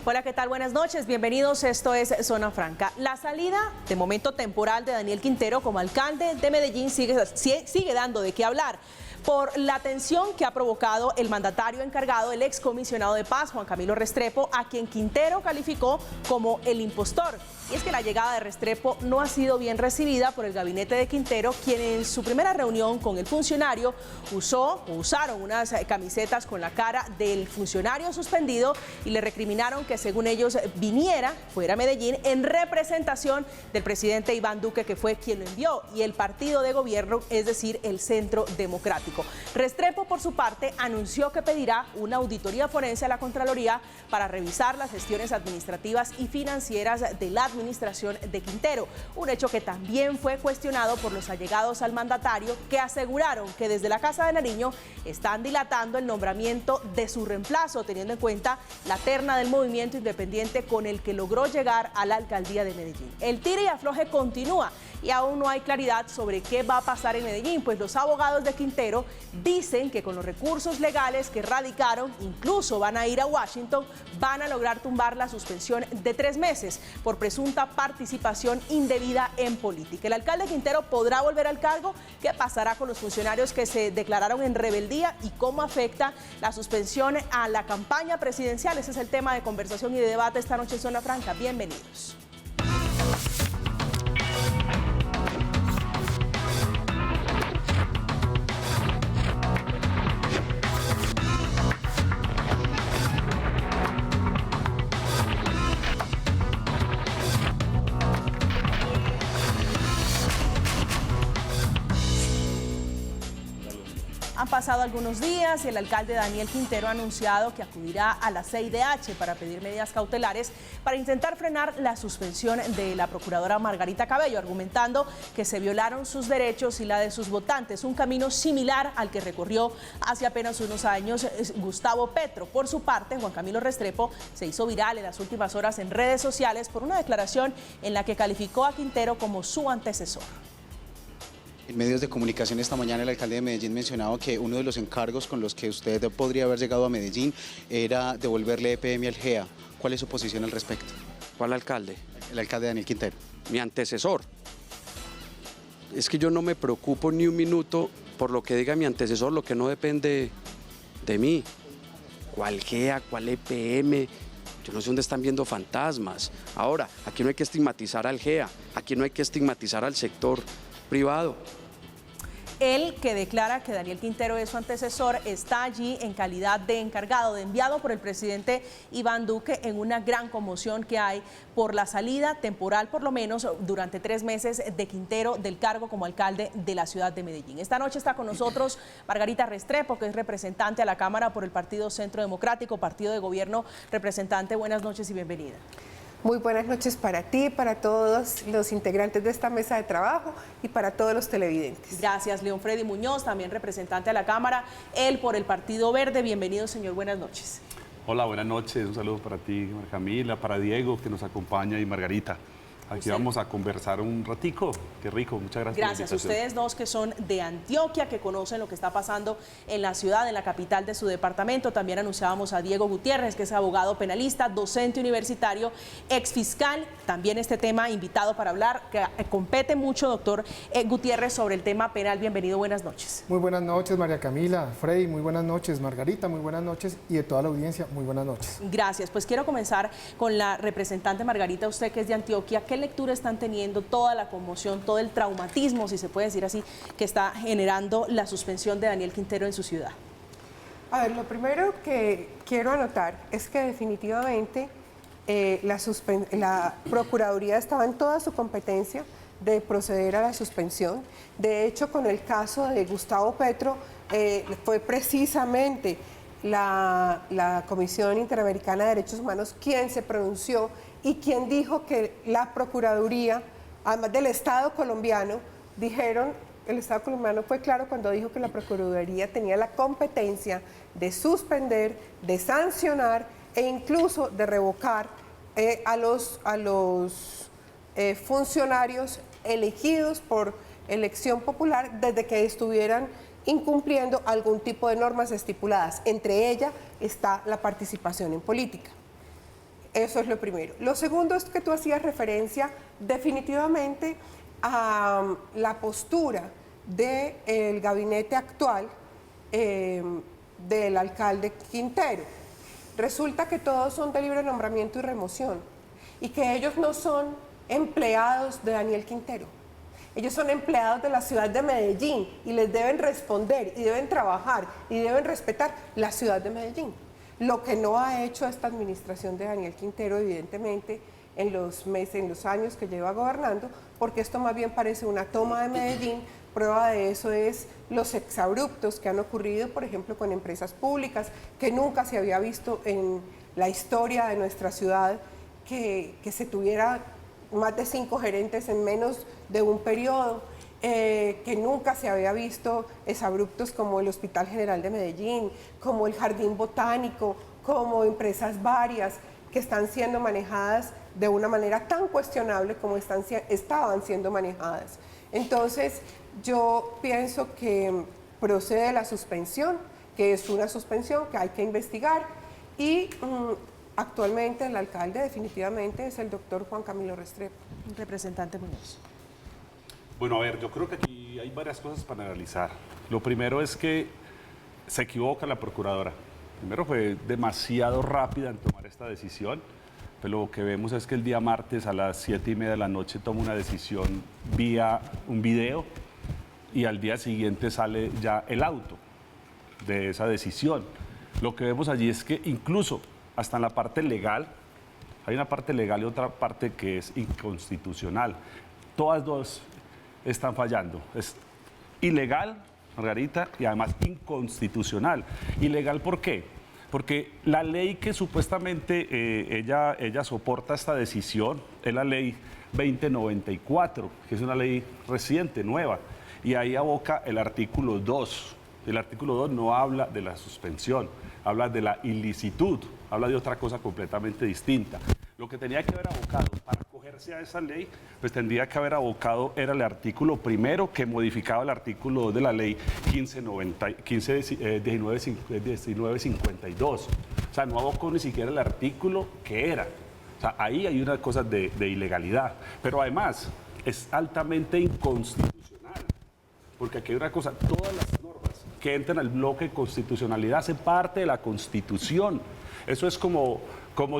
Hola, ¿qué tal? Buenas noches, bienvenidos, esto es Zona Franca. La salida, de momento temporal, de Daniel Quintero como alcalde de Medellín sigue dando de qué hablar por la tensión que ha provocado el mandatario encargado, el excomisionado de paz, Juan Camilo Restrepo, a quien Quintero calificó como el impostor. Y es que la llegada de Restrepo no ha sido bien recibida por el gabinete de Quintero, quien en su primera reunión con el funcionario usaron unas camisetas con la cara del funcionario suspendido y le recriminaron que según ellos fuera a Medellín en representación del presidente Iván Duque, que fue quien lo envió, y el partido de gobierno, es decir, el Centro Democrático. Restrepo, por su parte, anunció que pedirá una auditoría forense a la Contraloría para revisar las gestiones administrativas y financieras de la administración de Quintero, un hecho que también fue cuestionado por los allegados al mandatario, que aseguraron que desde la Casa de Nariño están dilatando el nombramiento de su reemplazo, teniendo en cuenta la terna del movimiento independiente con el que logró llegar a la alcaldía de Medellín. El tire y afloje continúa y aún no hay claridad sobre qué va a pasar en Medellín, pues los abogados de Quintero dicen que con los recursos legales que radicaron, incluso van a ir a Washington, van a lograr tumbar la suspensión de 3 meses por presunta participación indebida en política. El alcalde Quintero podrá volver al cargo. ¿Qué pasará con los funcionarios que se declararon en rebeldía y cómo afecta la suspensión a la campaña presidencial? Ese es el tema de conversación y de debate esta noche en Zona Franca. Bienvenidos. Han pasado algunos días y el alcalde Daniel Quintero ha anunciado que acudirá a la CIDH para pedir medidas cautelares para intentar frenar la suspensión de la procuradora Margarita Cabello, argumentando que se violaron sus derechos y la de sus votantes, un camino similar al que recorrió hace apenas unos años Gustavo Petro. Por su parte, Juan Camilo Restrepo se hizo viral en las últimas horas en redes sociales por una declaración en la que calificó a Quintero como su antecesor. En medios de comunicación esta mañana el alcalde de Medellín mencionaba que uno de los encargos con los que usted podría haber llegado a Medellín era devolverle EPM al GEA. ¿Cuál es su posición al respecto? ¿Cuál alcalde? El alcalde Daniel Quintero. Mi antecesor. Es que yo no me preocupo ni un minuto por lo que diga mi antecesor, lo que no depende de mí. ¿Cuál GEA? ¿Cuál EPM? Yo no sé dónde están viendo fantasmas. Ahora, aquí no hay que estigmatizar al GEA, aquí no hay que estigmatizar al sector privado. Él, que declara que Daniel Quintero es su antecesor, está allí en calidad de encargado, de enviado por el presidente Iván Duque, en una gran conmoción que hay por la salida temporal, por lo menos durante 3 meses, de Quintero del cargo como alcalde de la ciudad de Medellín. Esta noche está con nosotros Margarita Restrepo, que es representante a la Cámara por el Partido Centro Democrático, partido de gobierno. Representante, buenas noches y bienvenida. Muy buenas noches para ti, para todos los integrantes de esta mesa de trabajo y para todos los televidentes. Gracias. León Freddy Muñoz, también representante a la Cámara, él por el Partido Verde. Bienvenido, señor, buenas noches. Hola, buenas noches. Un saludo para ti, Camila, para Diego, que nos acompaña, y Margarita. Aquí vamos a conversar un ratico. Qué rico, muchas gracias. Gracias. Ustedes dos que son de Antioquia, que conocen lo que está pasando en la ciudad, en la capital de su departamento. También anunciábamos a Diego Gutiérrez, que es abogado penalista, docente universitario, exfiscal. También este tema invitado para hablar, que compete mucho, doctor Gutiérrez, sobre el tema penal. Bienvenido, buenas noches. Muy buenas noches, María Camila, Freddy, muy buenas noches, Margarita, muy buenas noches, y de toda la audiencia, muy buenas noches. Gracias. Pues quiero comenzar con la representante Margarita, usted que es de Antioquia. ¿Qué lectura están teniendo toda la conmoción, todo el traumatismo, si se puede decir así, que está generando la suspensión de Daniel Quintero en su ciudad? A ver, lo primero que quiero anotar es que definitivamente la Procuraduría estaba en toda su competencia de proceder a la suspensión. De hecho, con el caso de Gustavo Petro, fue precisamente la Comisión Interamericana de Derechos Humanos quien se pronunció y quien dijo que la Procuraduría, además del Estado colombiano, el Estado colombiano fue claro cuando dijo que la Procuraduría tenía la competencia de suspender, de sancionar e incluso de revocar a los funcionarios elegidos por elección popular desde que estuvieran incumpliendo algún tipo de normas estipuladas. Entre ellas está la participación en política. Eso es lo primero. Lo segundo es que tú hacías referencia definitivamente a la postura del gabinete actual del alcalde Quintero. Resulta que todos son de libre nombramiento y remoción y que ellos no son empleados de Daniel Quintero. Ellos son empleados de la ciudad de Medellín y les deben responder y deben trabajar y deben respetar la ciudad de Medellín. Lo que no ha hecho esta administración de Daniel Quintero, evidentemente, en los meses, en los años que lleva gobernando, porque esto más bien parece una toma de Medellín. Prueba de eso es los exabruptos que han ocurrido, por ejemplo, con empresas públicas, que nunca se había visto en la historia de nuestra ciudad, que se tuviera más de 5 gerentes en menos de un periodo, que nunca se había visto exabruptos como el Hospital General de Medellín, como el Jardín Botánico, como empresas varias que están siendo manejadas de una manera tan cuestionable como estaban siendo manejadas. Entonces, yo pienso que procede la suspensión, que es una suspensión que hay que investigar y actualmente el alcalde definitivamente es el doctor Juan Camilo Restrepo. Representante Muñoz. Bueno, a ver, yo creo que aquí hay varias cosas para analizar. Lo primero es que se equivoca la procuradora. Primero fue demasiado rápida en tomar esta decisión, pero lo que vemos es que el día martes a las 7:30 de la noche toma una decisión vía un video y al día siguiente sale ya el auto de esa decisión. Lo que vemos allí es que incluso hasta en la parte legal, hay una parte legal y otra parte que es inconstitucional. Todas dos están fallando. Es ilegal, Margarita, y además inconstitucional. ¿Ilegal por qué? Porque la ley que supuestamente ella soporta esta decisión es la ley 2094, que es una ley reciente, nueva, y ahí aboca el artículo 2. El artículo 2 no habla de la suspensión, habla de la ilicitud, habla de otra cosa completamente distinta. Lo que tenía que haber abocado para acogerse a esa ley, pues tendría que haber abocado era el artículo primero que modificaba el artículo 2 de la ley 1952. O sea, no abocó ni siquiera el artículo que era. O sea, ahí hay una cosa de ilegalidad. Pero además es altamente inconstitucional. Porque aquí hay una cosa, todas las normas que entran al bloque de constitucionalidad hacen parte de la Constitución. Eso es como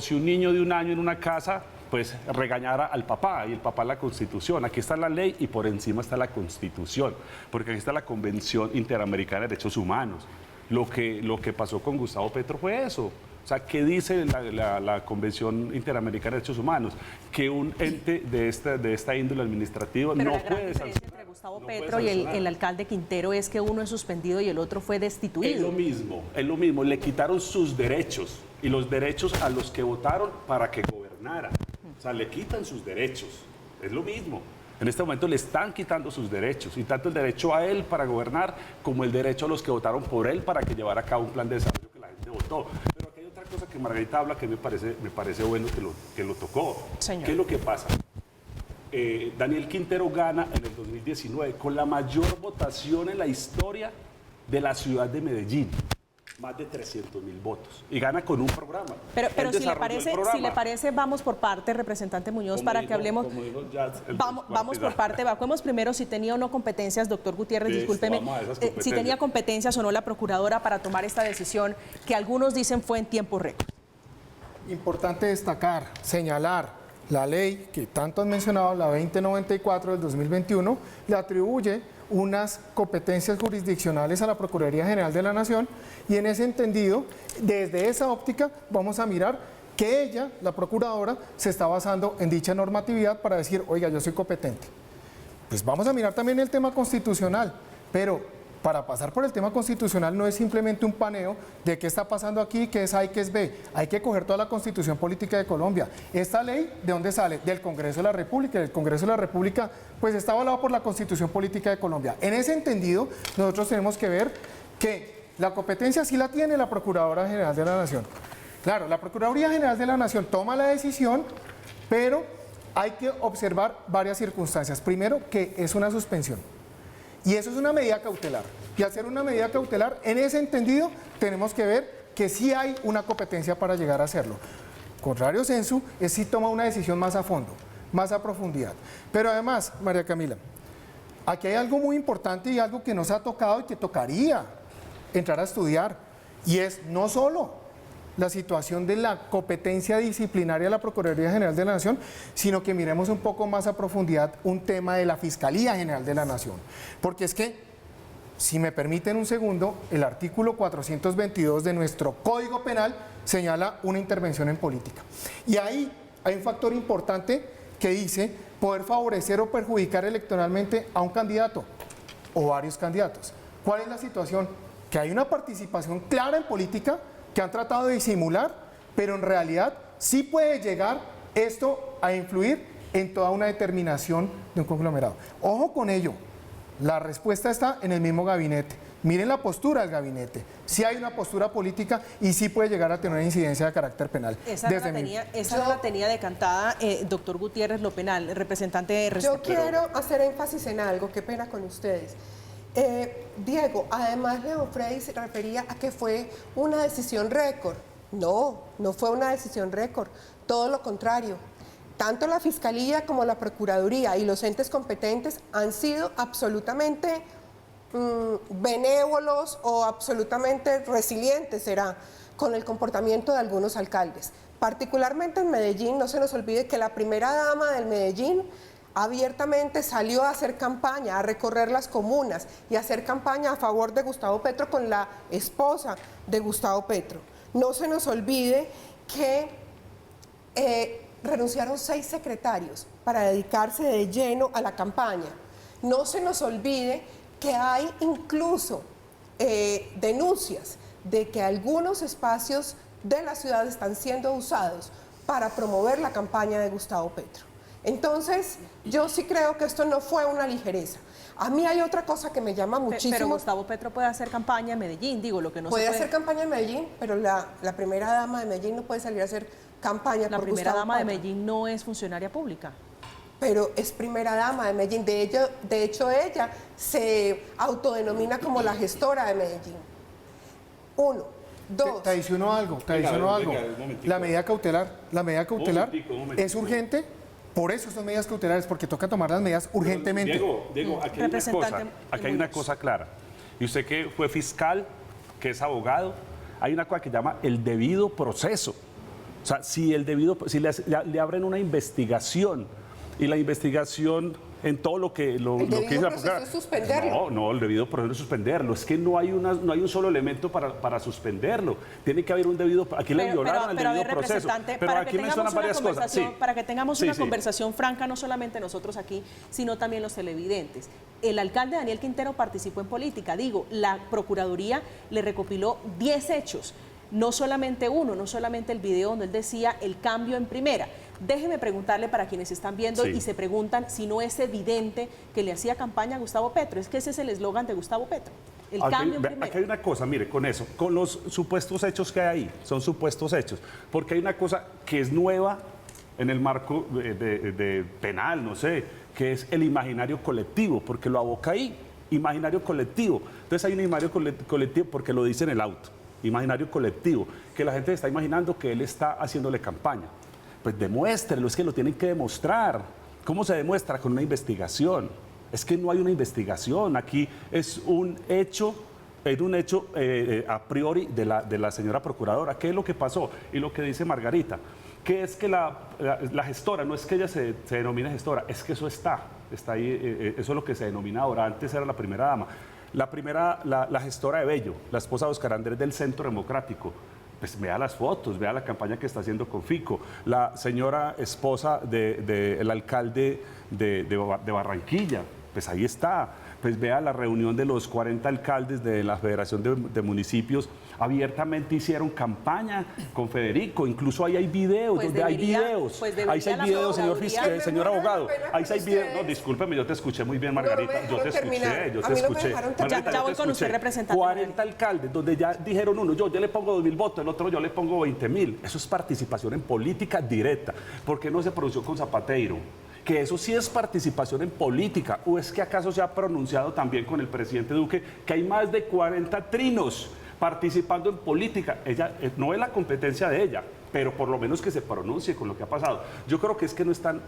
si un niño de 1 año en una casa pues regañara al papá, y el papá la Constitución. Aquí está la ley y por encima está la Constitución, porque aquí está la Convención Interamericana de Derechos Humanos. Lo que pasó con Gustavo Petro fue eso. O sea, ¿qué dice la Convención Interamericana de Derechos Humanos? Que un ente de esta índole administrativa pero no la gran puede diferencia sancionar. entre Gustavo No Petro puede y sancionar. el alcalde Quintero es que uno es suspendido y el otro fue destituido. Es lo mismo, le quitaron sus derechos y los derechos a los que votaron para que gobernara. O sea, le quitan sus derechos, es lo mismo. En este momento le están quitando sus derechos, y tanto el derecho a él para gobernar como el derecho a los que votaron por él para que llevara a cabo un plan de desarrollo que la gente votó. Pero aquí hay otra cosa que Margarita habla que me parece bueno que lo tocó. Señor. ¿Qué es lo que pasa? Daniel Quintero gana en el 2019 con la mayor votación en la historia de la ciudad de Medellín, más de 300.000 votos, y gana con un programa. Pero Él si le desarrolló el programa. parece, vamos por parte, representante Muñoz, Como para dijo- que hablemos. como dijo ya el Vamos por parte, evacuemos primero si tenía o no competencias, doctor Gutiérrez, Listo, discúlpeme, vamos a esas si competencias. tenía competencias o no la procuradora para tomar esta decisión que algunos dicen fue en tiempo récord. Importante destacar, señalar, la ley que tanto han mencionado, la 2094 del 2021, le atribuye unas competencias jurisdiccionales a la Procuraduría General de la Nación, y en ese entendido, desde esa óptica, vamos a mirar que ella, la procuradora, se está basando en dicha normatividad para decir, oiga, yo soy competente. Pues vamos a mirar también el tema constitucional, pero para pasar por el tema constitucional no es simplemente un paneo de qué está pasando aquí, qué es A y qué es B. Hay que coger toda la Constitución Política de Colombia. Esta ley, ¿de dónde sale? Del Congreso de la República. El Congreso de la República pues está avalado por la Constitución Política de Colombia. En ese entendido, nosotros tenemos que ver que la competencia sí la tiene la Procuradora General de la Nación. Claro, la Procuraduría General de la Nación toma la decisión, pero hay que observar varias circunstancias. Primero, que es una suspensión. Y eso es una medida cautelar. Y al ser una medida cautelar, en ese entendido, tenemos que ver que sí hay una competencia para llegar a hacerlo. contrario censo, es si toma una decisión más a fondo, más a profundidad. Pero además, María Camila, aquí hay algo muy importante y algo que nos ha tocado y que tocaría entrar a estudiar, y es no solo la situación de la competencia disciplinaria de la Procuraduría General de la Nación, sino que miremos un poco más a profundidad un tema de la Fiscalía General de la Nación. Porque es que, si me permiten un segundo, el artículo 422 de nuestro Código Penal señala una intervención en política. Y ahí hay un factor importante que dice poder favorecer o perjudicar electoralmente a un candidato o varios candidatos. ¿Cuál es la situación? Que hay una participación clara en política que han tratado de disimular, pero en realidad sí puede llegar esto a influir en toda una determinación de un conglomerado. Ojo con ello, la respuesta está en el mismo gabinete. Miren la postura del gabinete. Sí hay una postura política y sí puede llegar a tener una incidencia de carácter penal. Esa no la tenía decantada, doctor Gutiérrez, lo penal, representante de... Yo quiero hacer énfasis en algo, qué pena con ustedes. Diego, además León Freddy se refería a que fue una decisión récord. No, no fue una decisión récord, todo lo contrario. Tanto la Fiscalía como la Procuraduría y los entes competentes han sido absolutamente benévolos o absolutamente resilientes, será, con el comportamiento de algunos alcaldes. Particularmente en Medellín, no se nos olvide que la primera dama del Medellín abiertamente salió a hacer campaña, a recorrer las comunas y a hacer campaña a favor de Gustavo Petro con la esposa de Gustavo Petro. No se nos olvide que renunciaron 6 secretarios para dedicarse de lleno a la campaña. No se nos olvide que hay incluso denuncias de que algunos espacios de la ciudad están siendo usados para promover la campaña de Gustavo Petro. Entonces, yo sí creo que esto no fue una ligereza. A mí hay otra cosa que me llama muchísimo. Pero Gustavo Petro puede hacer campaña en Medellín, digo, lo que no se puede... Puede hacer campaña en Medellín, pero la primera dama de Medellín no puede salir a hacer campaña por Gustavo Petro. La primera dama de Medellín no es funcionaria pública. Pero es primera dama de Medellín. De hecho, ella se autodenomina como la gestora de Medellín. 1, 2. Te adiciono algo. La medida cautelar es urgente. Por eso son medidas cautelares, porque toca tomar las medidas urgentemente. Diego, aquí hay una cosa clara. Y usted que fue fiscal, que es abogado, hay una cosa que llama el debido proceso. O sea, si le abren una investigación y la investigación en todo lo que el debido proceso es suspenderlo. No, el debido proceso es suspenderlo. Es que no hay un solo elemento para suspenderlo. Tiene que haber un debido... Aquí le violaron al debido proceso. Pero aquí mencionan varias cosas. Sí. Para que tengamos una conversación franca, no solamente nosotros aquí, sino también los televidentes. El alcalde Daniel Quintero participó en política. Digo, la Procuraduría le recopiló 10 hechos. No solamente uno, no solamente el video donde él decía el cambio en primera. Déjeme preguntarle para quienes están viendo y se preguntan si no es evidente que le hacía campaña a Gustavo Petro. Es que ese es el eslogan de Gustavo Petro, el cambio en primera. Aquí hay una cosa, mire, con eso, con los supuestos hechos que hay ahí, son supuestos hechos, porque hay una cosa que es nueva en el marco de penal, no sé, que es el imaginario colectivo, porque lo aboca ahí, imaginario colectivo. Entonces hay un imaginario colectivo porque lo dice en el auto, imaginario colectivo, que la gente está imaginando que él está haciéndole campaña. Pues demuéstrelo, es que lo tienen que demostrar. ¿Cómo se demuestra? Con una investigación. Es que no hay una investigación. Aquí es un hecho a priori de la señora procuradora. ¿Qué es lo que pasó? Y lo que dice Margarita, que es que la gestora, no es que ella se denomine gestora, es que eso está ahí, eso es lo que se denomina ahora. Antes era la primera dama. La gestora de Bello, la esposa de Oscar Andrés del Centro Democrático. Pues vea las fotos, vea la campaña que está haciendo con Fico. La señora esposa del alcalde de Barranquilla, pues ahí está. Pues vea la reunión de los 40 alcaldes de la Federación de Municipios, abiertamente hicieron campaña con Federico, incluso ahí hay videos, hay videos, ahí hay videos, señor abogado, ahí hay videos, no, discúlpeme, yo te escuché muy bien, Margarita, yo te escuché. Ya voy con usted, representante. 40 alcaldes, donde ya dijeron uno, yo le pongo 2.000 votos, el otro yo le pongo 20.000, eso es participación en política directa, ¿por qué no se pronunció con Zapatero? Que eso sí es participación en política, o es que acaso se ha pronunciado también con el presidente Duque que hay más de 40 trinos participando en política. Ella no es la competencia de ella, pero por lo menos que se pronuncie con lo que ha pasado. Yo creo que es que no están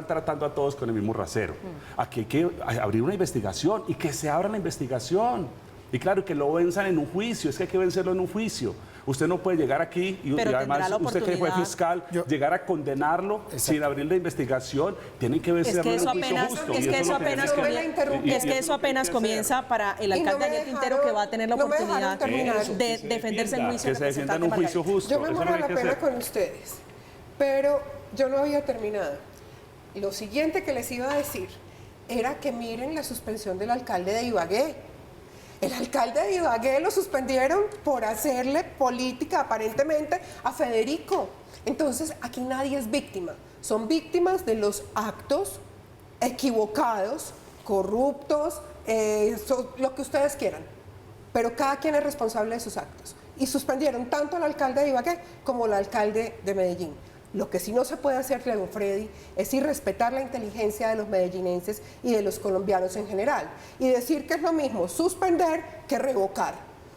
tratando a todos con el mismo rasero. Aquí hay que abrir una investigación y que se abra la investigación. Y claro, que lo venzan en un juicio, es que hay que vencerlo en un juicio. Usted no puede llegar aquí y además usted que fue fiscal, llegar a condenarlo sin abrir la investigación, tienen que vencerlo en un juicio justo. Es que eso apenas comienza para el alcalde Daniel Quintero, que va a tener la oportunidad de defenderse en juicio. Que se defienda en un juicio justo. Yo me muero la pena con ustedes, pero yo no había terminado. Lo siguiente que les iba a decir era que miren la suspensión del alcalde de Ibagué. El alcalde de Ibagué lo suspendieron por hacerle política aparentemente a Federico. Entonces, aquí nadie es víctima. Son víctimas de los actos equivocados, corruptos, lo que ustedes quieran. Pero cada quien es responsable de sus actos. Y suspendieron tanto al alcalde de Ibagué como al alcalde de Medellín. Lo que sí no se puede hacer, Leo Freddy, es irrespetar la inteligencia de los medellinenses y de los colombianos en general. Y decir que es lo mismo suspender que revocar.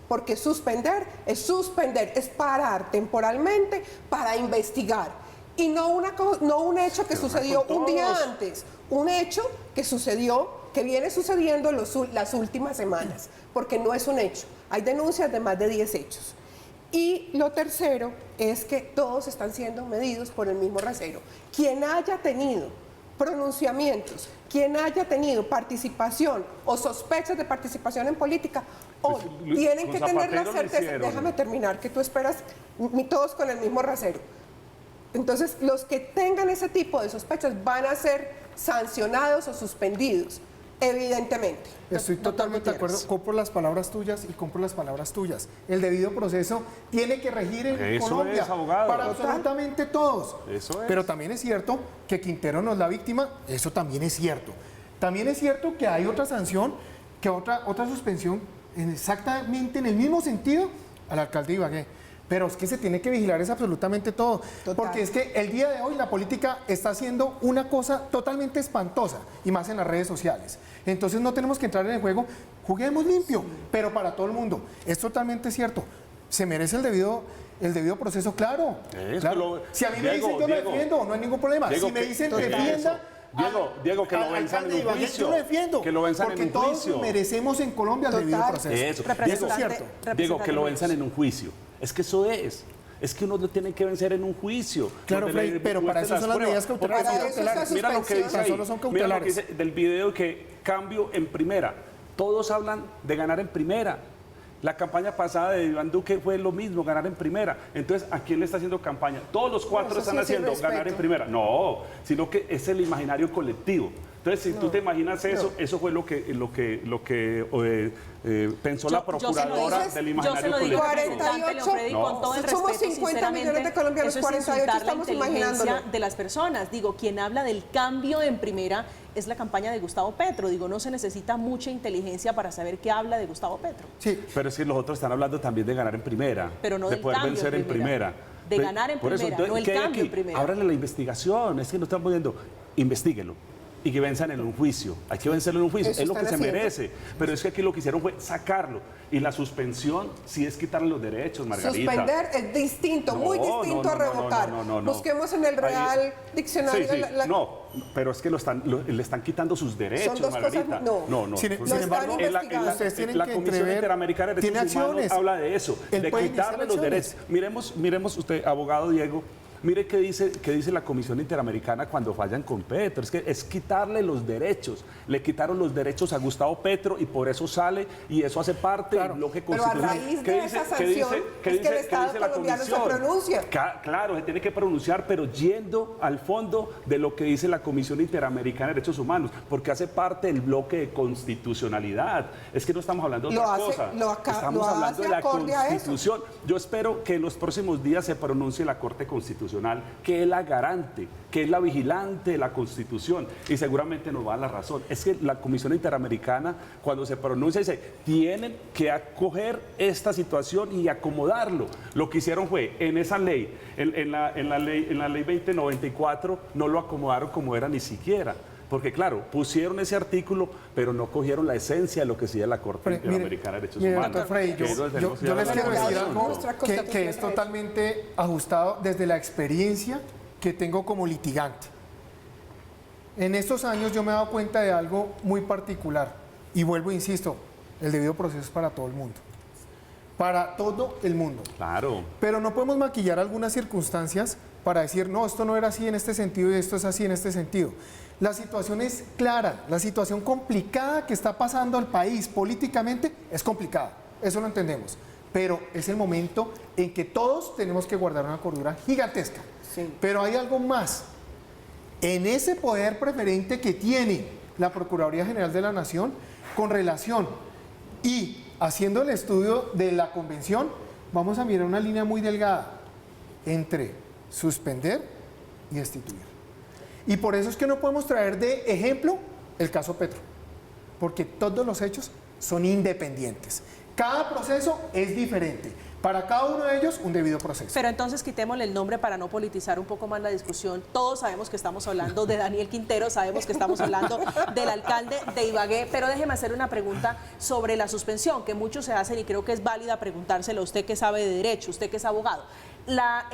Porque suspender, es parar temporalmente para investigar. Y no un hecho que sucedió un día antes, un hecho que sucedió, que viene sucediendo en las últimas semanas. Porque no es un hecho. Hay denuncias de más de 10 hechos. Y lo tercero es que todos están siendo medidos por el mismo rasero. Quien haya tenido pronunciamientos, quien haya tenido participación o sospechas de participación en política, hoy tienen que tener la certeza. Déjame terminar, que tú esperas todos con el mismo rasero. Entonces, los que tengan ese tipo de sospechas van a ser sancionados o suspendidos. Evidentemente. Estoy totalmente de acuerdo, compro las palabras tuyas y compro las palabras tuyas. El debido proceso tiene que regir en Colombia para absolutamente todos. Eso es. Pero también es cierto que Quintero no es la víctima, eso también es cierto. También es cierto que hay otra sanción, que otra suspensión exactamente en el mismo sentido al alcalde de Ibagué. Pero es que se tiene que vigilar es absolutamente todo. Total. Porque es que el día de hoy la política está haciendo una cosa totalmente espantosa, y más en las redes sociales. Entonces no tenemos que entrar en el juego, juguemos limpio, pero para todo el mundo. Es totalmente cierto. Se merece el debido proceso, claro. claro. Si a mí me dicen yo lo defiendo, no hay ningún problema. Si me dicen defienda... Diego, que lo venzan en un juicio. Yo lo defiendo. Que lo venzan en un juicio. Porque todos merecemos en Colombia el debido proceso. Eso es cierto. Diego, que lo venzan en un juicio. Es que eso es. Es que uno lo tiene que vencer en un juicio. Claro, Freddy, pero para eso son las medidas cautelares. Mira lo que dice ahí. Solo son cautelares. Mira lo que dice del video, que cambio en primera. Todos hablan de ganar en primera. La campaña pasada de Iván Duque fue lo mismo, ganar en primera. Entonces, ¿a quién le está haciendo campaña? Todos los cuatro están haciendo ganar en primera. No, sino que es el imaginario colectivo. Entonces, si tú te imaginas eso, eso fue lo que pensó la procuradora del imaginario colectivo. 48, con todo el somos respeto, 50 millones de colombianos, 48 estamos imaginándolo. De las personas. Digo, quien habla del cambio en primera es la campaña de Gustavo Petro. Digo, no se necesita mucha inteligencia para saber qué habla de Gustavo Petro. Sí, pero es que los otros están hablando también de ganar en primera. Pero no de del poder cambio vencer en primera. De ganar en primera, entonces, no el cambio en primera. Ábrale la investigación, es que no estamos viendo, investíguelo. Y que venzan en un juicio. Hay que vencerlo en un juicio. Eso es lo que se haciendo. merece. Pero es que aquí lo que hicieron fue sacarlo. Y la suspensión sí es quitarle los derechos, Margarita. Suspender es distinto, muy distinto a revocar. Busquemos en el Real Diccionario. No, pero es que le están quitando sus derechos, Son dos Margarita. cosas, no. Sin embargo, ustedes tienen la que Comisión entrever, Interamericana de tiene Derechos Humanos acciones. habla de eso, Él de puede quitarle iniciar los derechos. Miremos usted, abogado Diego. Mire qué dice la Comisión Interamericana cuando fallan con Petro. Es que es quitarle los derechos. Le quitaron los derechos a Gustavo Petro y por eso sale y eso hace parte del bloque constitucional. Pero a raíz de esa sanción es que el Estado colombiano se pronuncia. Claro, se tiene que pronunciar, pero yendo al fondo de lo que dice la Comisión Interamericana de Derechos Humanos, porque hace parte del bloque de constitucionalidad. Es que no estamos hablando de otra cosa. Estamos hablando de la Constitución. Yo espero que en los próximos días se pronuncie la Corte Constitucional, que es la garante, que es la vigilante de la Constitución, y seguramente nos va a dar la razón. Es que la Comisión Interamericana, cuando se pronuncia, dice, tienen que acoger esta situación y acomodarlo. Lo que hicieron fue, en esa ley, en la ley 2094, no lo acomodaron como era ni siquiera. Porque claro, pusieron ese artículo, pero no cogieron la esencia de lo que sería la Corte Interamericana de Derechos Humanos. Doctor Frey, Que eso tenemos que yo les hablar quiero de decir eso. algo Nuestra que Constitución es de totalmente ajustado desde la experiencia que tengo como litigante. En estos años yo me he dado cuenta de algo muy particular y vuelvo e insisto, el debido proceso es para todo el mundo. Para todo el mundo. Claro. Pero no podemos maquillar algunas circunstancias para decir, no, esto no era así en este sentido y esto es así en este sentido. La situación es clara, la situación complicada que está pasando al país políticamente es complicada, eso lo entendemos. Pero es el momento en que todos tenemos que guardar una cordura gigantesca. Sí. Pero hay algo más. En ese poder preferente que tiene la Procuraduría General de la Nación con relación y haciendo el estudio de la convención, vamos a mirar una línea muy delgada entre suspender y destituir. Y por eso es que no podemos traer de ejemplo el caso Petro, porque todos los hechos son independientes. Cada proceso es diferente. Para cada uno de ellos, un debido proceso. Pero entonces quitémosle el nombre para no politizar un poco más la discusión. Todos sabemos que estamos hablando de Daniel Quintero, sabemos que estamos hablando del alcalde de Ibagué, pero déjeme hacer una pregunta sobre la suspensión, que muchos se hacen y creo que es válida preguntárselo a usted que sabe de derecho, usted que es abogado. ¿La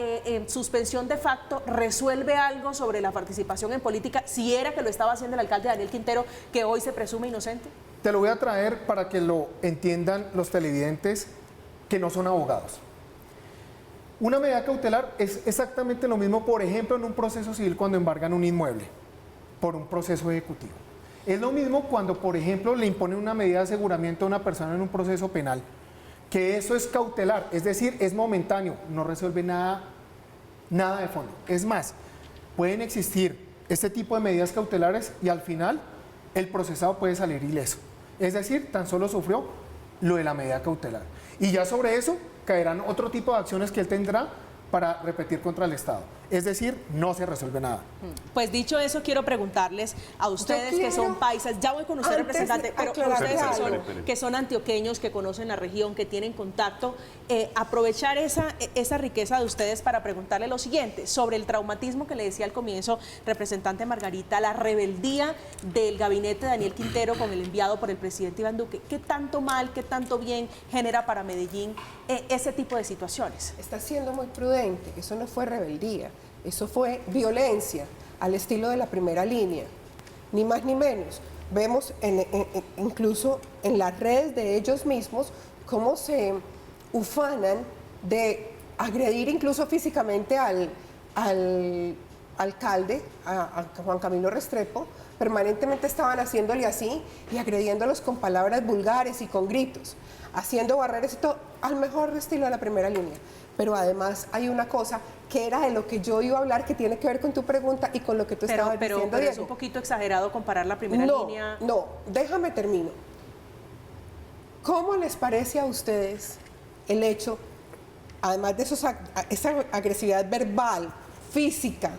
suspensión de facto resuelve algo sobre la participación en política, si era que lo estaba haciendo el alcalde Daniel Quintero, que hoy se presume inocente? Te lo voy a traer para que lo entiendan los televidentes que no son abogados. Una medida cautelar es exactamente lo mismo, por ejemplo, en un proceso civil cuando embargan un inmueble por un proceso ejecutivo. Es lo mismo cuando, por ejemplo, le imponen una medida de aseguramiento a una persona en un proceso penal, que eso es cautelar, es decir, es momentáneo, no resuelve nada de fondo. Es más, pueden existir este tipo de medidas cautelares y al final el procesado puede salir ileso. Es decir, tan solo sufrió lo de la medida cautelar. Y ya sobre eso caerán otro tipo de acciones que él tendrá para repetir contra el Estado. Es decir, no se resuelve nada. Pues dicho eso, quiero preguntarles a ustedes que son paisas, ya voy con usted, antes de representante, pero aclarar ustedes algo. que son antioqueños, que conocen la región, que tienen contacto, aprovechar esa riqueza de ustedes para preguntarle lo siguiente, sobre el traumatismo que le decía al comienzo, representante Margarita, la rebeldía del gabinete de Daniel Quintero con el enviado por el presidente Iván Duque. ¿Qué tanto mal, qué tanto bien genera para Medellín ese tipo de situaciones? Está siendo muy prudente, eso no fue rebeldía, eso fue violencia al estilo de la primera línea, ni más ni menos. Vemos incluso en las redes de ellos mismos cómo se ufanan de agredir incluso físicamente al alcalde, a Juan Camilo Restrepo. Permanentemente estaban haciéndole así y agrediéndolos con palabras vulgares y con gritos, haciendo barreras y todo, al mejor estilo de la primera línea. Pero además hay una cosa que era de lo que yo iba a hablar, que tiene que ver con tu pregunta y con lo que tú estabas diciendo, pero Diego. es un poquito exagerado comparar la primera línea. No, déjame termino. ¿Cómo les parece a ustedes el hecho, además de esa agresividad verbal, física,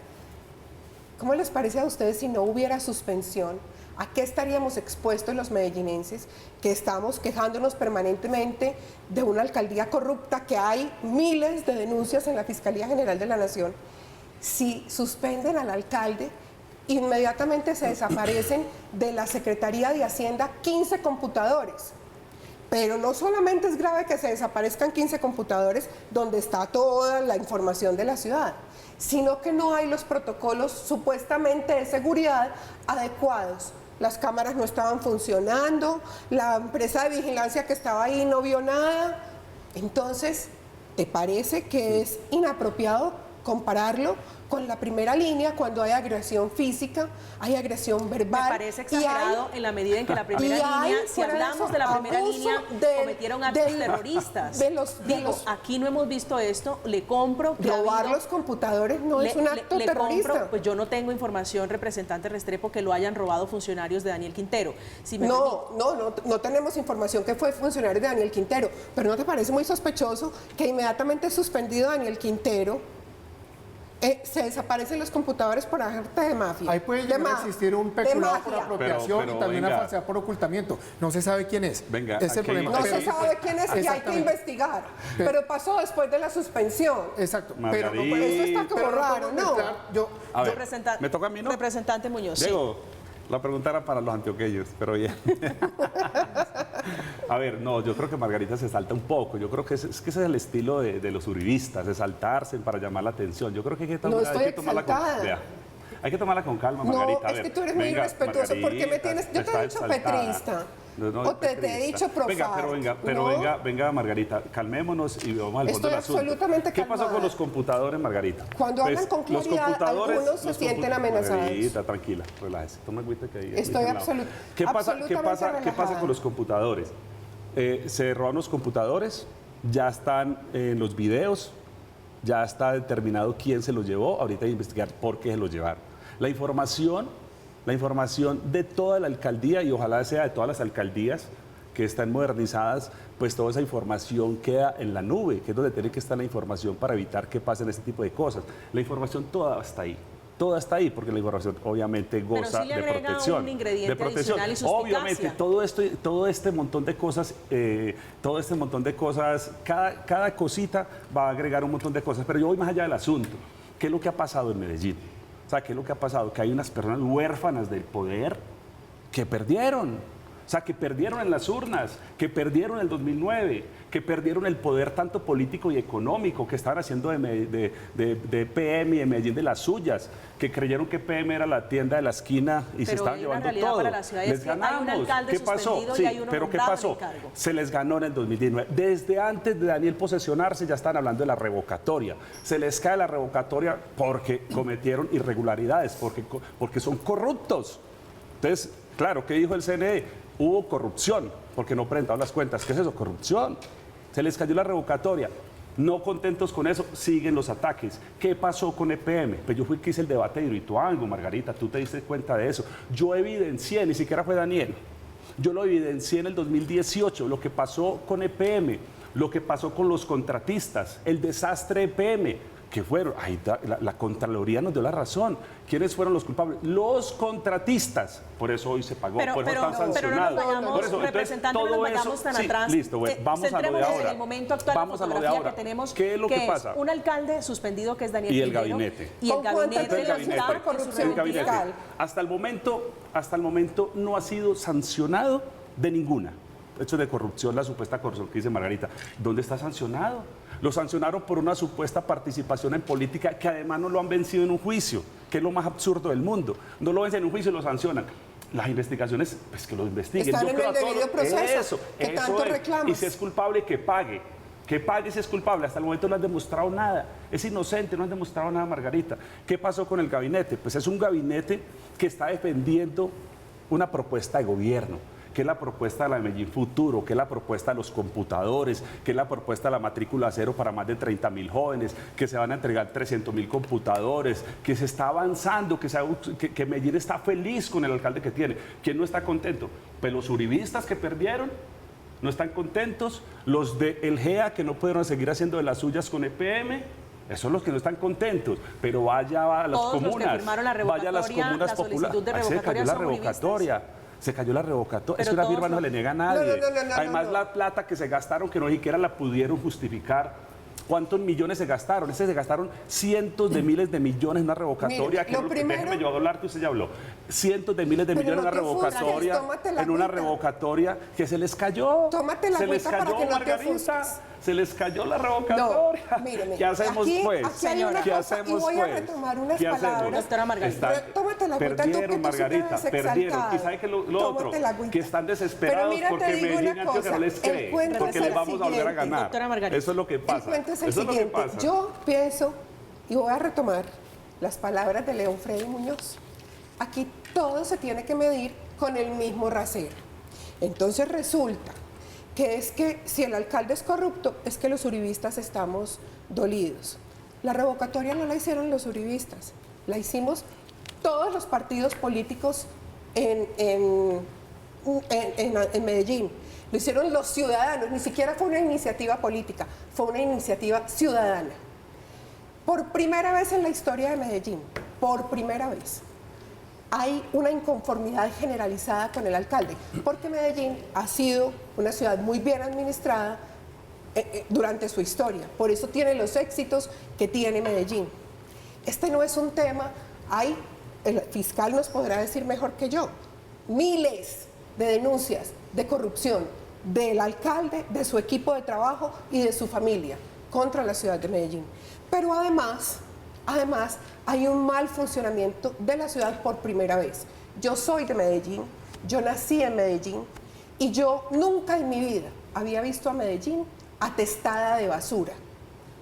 cómo les parece a ustedes si no hubiera suspensión? ¿A qué estaríamos expuestos los medellinenses que estamos quejándonos permanentemente de una alcaldía corrupta, que hay miles de denuncias en la Fiscalía General de la Nación? Si suspenden al alcalde, inmediatamente se desaparecen de la Secretaría de Hacienda 15 computadores. Pero no solamente es grave que se desaparezcan 15 computadores donde está toda la información de la ciudad, sino que no hay los protocolos supuestamente de seguridad adecuados. Las cámaras no estaban funcionando, la empresa de vigilancia que estaba ahí no vio nada. Entonces, ¿te parece que es inapropiado compararlo con la primera línea cuando hay agresión física, hay agresión verbal? Me parece exagerado en la medida en que la primera línea, si hablamos de la primera línea, cometieron actos terroristas. Digo, aquí no hemos visto esto, le compro que robar los computadores no es un acto terrorista. Compro, pues yo no tengo información, representante Restrepo, que lo hayan robado funcionarios de Daniel Quintero. Si me no tenemos información que fue funcionario de Daniel Quintero, pero ¿no te parece muy sospechoso que inmediatamente suspendido Daniel Quintero se desaparecen los computadores por arte de mafia? Ahí puede llegar a existir un peculado por apropiación pero y también venga, una falsedad por ocultamiento. No se sabe quién es. Venga, es el aquí- problema. No se sabe quién es y hay que investigar. Pero pasó después de la suspensión. Exacto. Margarita. Pero Eso está como raro, ¿no? Yo, A ver, Representante- ¿me toca a mí, no? Representante Muñoz, sí. Diego, La pregunta era para los antioqueños, pero bien. A ver, no, yo creo que Margarita se salta un poco. Yo creo que ese es el estilo de los uribistas, de saltarse para llamar la atención. Yo creo que hay que, No estoy exaltada. vea, hay que tomarla con calma, Margarita. No, es que tú eres muy irrespetuoso. ¿Por qué me tienes? Yo te he dicho petrista. O te he dicho profano. Venga, Margarita, calmémonos y vamos al fondo Estoy del asunto. absolutamente ¿Qué pasó calmada. con los computadores, Margarita? Cuando hablan con claridad, algunos se sienten amenazados. Margarita, tranquila, relájese. Toma agüita que ahí. Estoy ¿Qué pasa relajada. con los computadores? Se roban los computadores, ya están en los videos, ya está determinado quién se los llevó. Ahorita hay que investigar por qué se los llevaron. La información de toda la alcaldía, y ojalá sea de todas las alcaldías que están modernizadas, pues toda esa información queda en la nube, que es donde tiene que estar la información para evitar que pasen este tipo de cosas. La información toda está ahí. Toda está ahí porque la información obviamente goza sí le de agrega protección. un ingrediente adicional y suspicacia. Obviamente todo este montón de cosas, cada cosita va a agregar un montón de cosas. Pero yo voy más allá del asunto. ¿Qué es lo que ha pasado en Medellín? O sea, ¿qué es lo que ha pasado? Que hay unas personas huérfanas del poder que perdieron. O sea, que perdieron en las urnas, que perdieron en el 2009, que perdieron el poder tanto político y económico, que estaban haciendo de PM y de Medellín de las suyas, que creyeron que PM era la tienda de la esquina y se estaban llevando todo. Para la ciudad Les ganamos. ¿Qué pasó? Sí, pero ¿qué pasó? Se les ganó en el 2019. Desde antes de Daniel posesionarse ya están hablando de la revocatoria. Se les cae la revocatoria porque cometieron irregularidades, porque son corruptos. Entonces, claro, ¿qué dijo el CNE? Hubo corrupción, porque no presentaron las cuentas. ¿Qué es eso? Corrupción. Se les cayó la revocatoria. No contentos con eso, siguen los ataques. ¿Qué pasó con EPM? Pues yo fui el que hice el debate de Hidroituango, Margarita, tú te diste cuenta de eso. Yo evidencié, ni siquiera fue Daniel, yo lo evidencié en el 2018, lo que pasó con EPM, lo que pasó con los contratistas, el desastre EPM. Que fueron, la Contraloría nos dio la razón. ¿Quiénes fueron los culpables? Los contratistas. Por eso hoy se pagó, por eso están sancionados. Pero no nos vayamos, representante, no nos vayamos tan atrás. Listo, vamos a lo de ahora. En el momento actual, vamos la fotografía a lo de ahora. que tenemos, ¿Qué es lo que pasa? Un alcalde suspendido que es Daniel Y el Quintero, gabinete. Y el gabinete de corrupción fiscal. Hasta el momento no ha sido sancionado de ninguna. Hechos de corrupción, la supuesta corrupción que dice Margarita. ¿Dónde está sancionado? Lo sancionaron por una supuesta participación en política que además no lo han vencido en un juicio, que es lo más absurdo del mundo. No lo vencen en un juicio y lo sancionan. Las investigaciones, pues que lo investiguen. Están en el debido proceso, que tanto reclamas. Y si es culpable, que pague. Que pague si es culpable. Hasta el momento no han demostrado nada. Es inocente, no han demostrado nada, Margarita. ¿Qué pasó con el gabinete? Pues es un gabinete que está defendiendo una propuesta de gobierno, que es la propuesta de la Medellín Futuro, que es la propuesta de los computadores, que es la propuesta de la matrícula cero para más de 30.000 jóvenes, que se van a entregar 300.000 computadores, que se está avanzando, que Medellín está feliz con el alcalde que tiene. ¿Quién no está contento? Pues los uribistas que perdieron no están contentos, los del GEA que no pudieron seguir haciendo de las suyas con EPM. Esos son los que no están contentos, pero vaya a las todos comunas, los que firmaron la vaya a las revocatoria, comunas la populares. solicitud de Se cayó la revocatoria. Se cayó la revocatoria. Es que una firma no se le niega a nadie. Además, la plata que se gastaron, que no siquiera la pudieron justificar. ¿Cuántos millones se gastaron? Se gastaron cientos de miles de millones en una revocatoria. Déjeme yo hablar, que usted ya habló. Cientos de miles de millones en una revocatoria. En una revocatoria que se les cayó. Tómate la se les cayó, para que no te Margarita. ofusques. Se les cayó la revocatoria. No, míreme, ¿Qué hacemos pues? Aquí hay una ¿Qué cosa, hacemos y voy a pues? retomar unas ¿Qué hacemos? palabras. Doctora Margarita. Tómate la agüita, tú que Perdieron, tú Margarita, siempre eres perdieron. exaltado. ¿Y sabe qué lo otro? Tómate la agüita. Que están desesperados Pero mira, porque te digo Medellín una Antioquia no cosa, les cree. el cuento Porque es les el vamos a volver a siguiente. ganar. Doctora Margarita. Eso es lo que pasa. El cuento es el Eso es lo que siguiente. pasa. Yo pienso, y voy a retomar las palabras de León Freddy Muñoz. Aquí todo se tiene que medir con el mismo rasero. Entonces resulta que es que si el alcalde es corrupto, es que los uribistas estamos dolidos. La revocatoria no la hicieron los uribistas, la hicimos todos los partidos políticos en Medellín. Lo hicieron los ciudadanos, ni siquiera fue una iniciativa política, fue una iniciativa ciudadana. Por primera vez en la historia de Medellín, por primera vez, hay una inconformidad generalizada con el alcalde, porque Medellín ha sido una ciudad muy bien administrada durante su historia, por eso tiene los éxitos que tiene Medellín. Este no es un tema, hay el fiscal nos podrá decir mejor que yo, miles de denuncias de corrupción del alcalde, de su equipo de trabajo y de su familia contra la ciudad de Medellín. Pero además hay un mal funcionamiento de la ciudad por primera vez. Yo soy de Medellín, yo nací en Medellín y yo nunca en mi vida había visto a Medellín atestada de basura,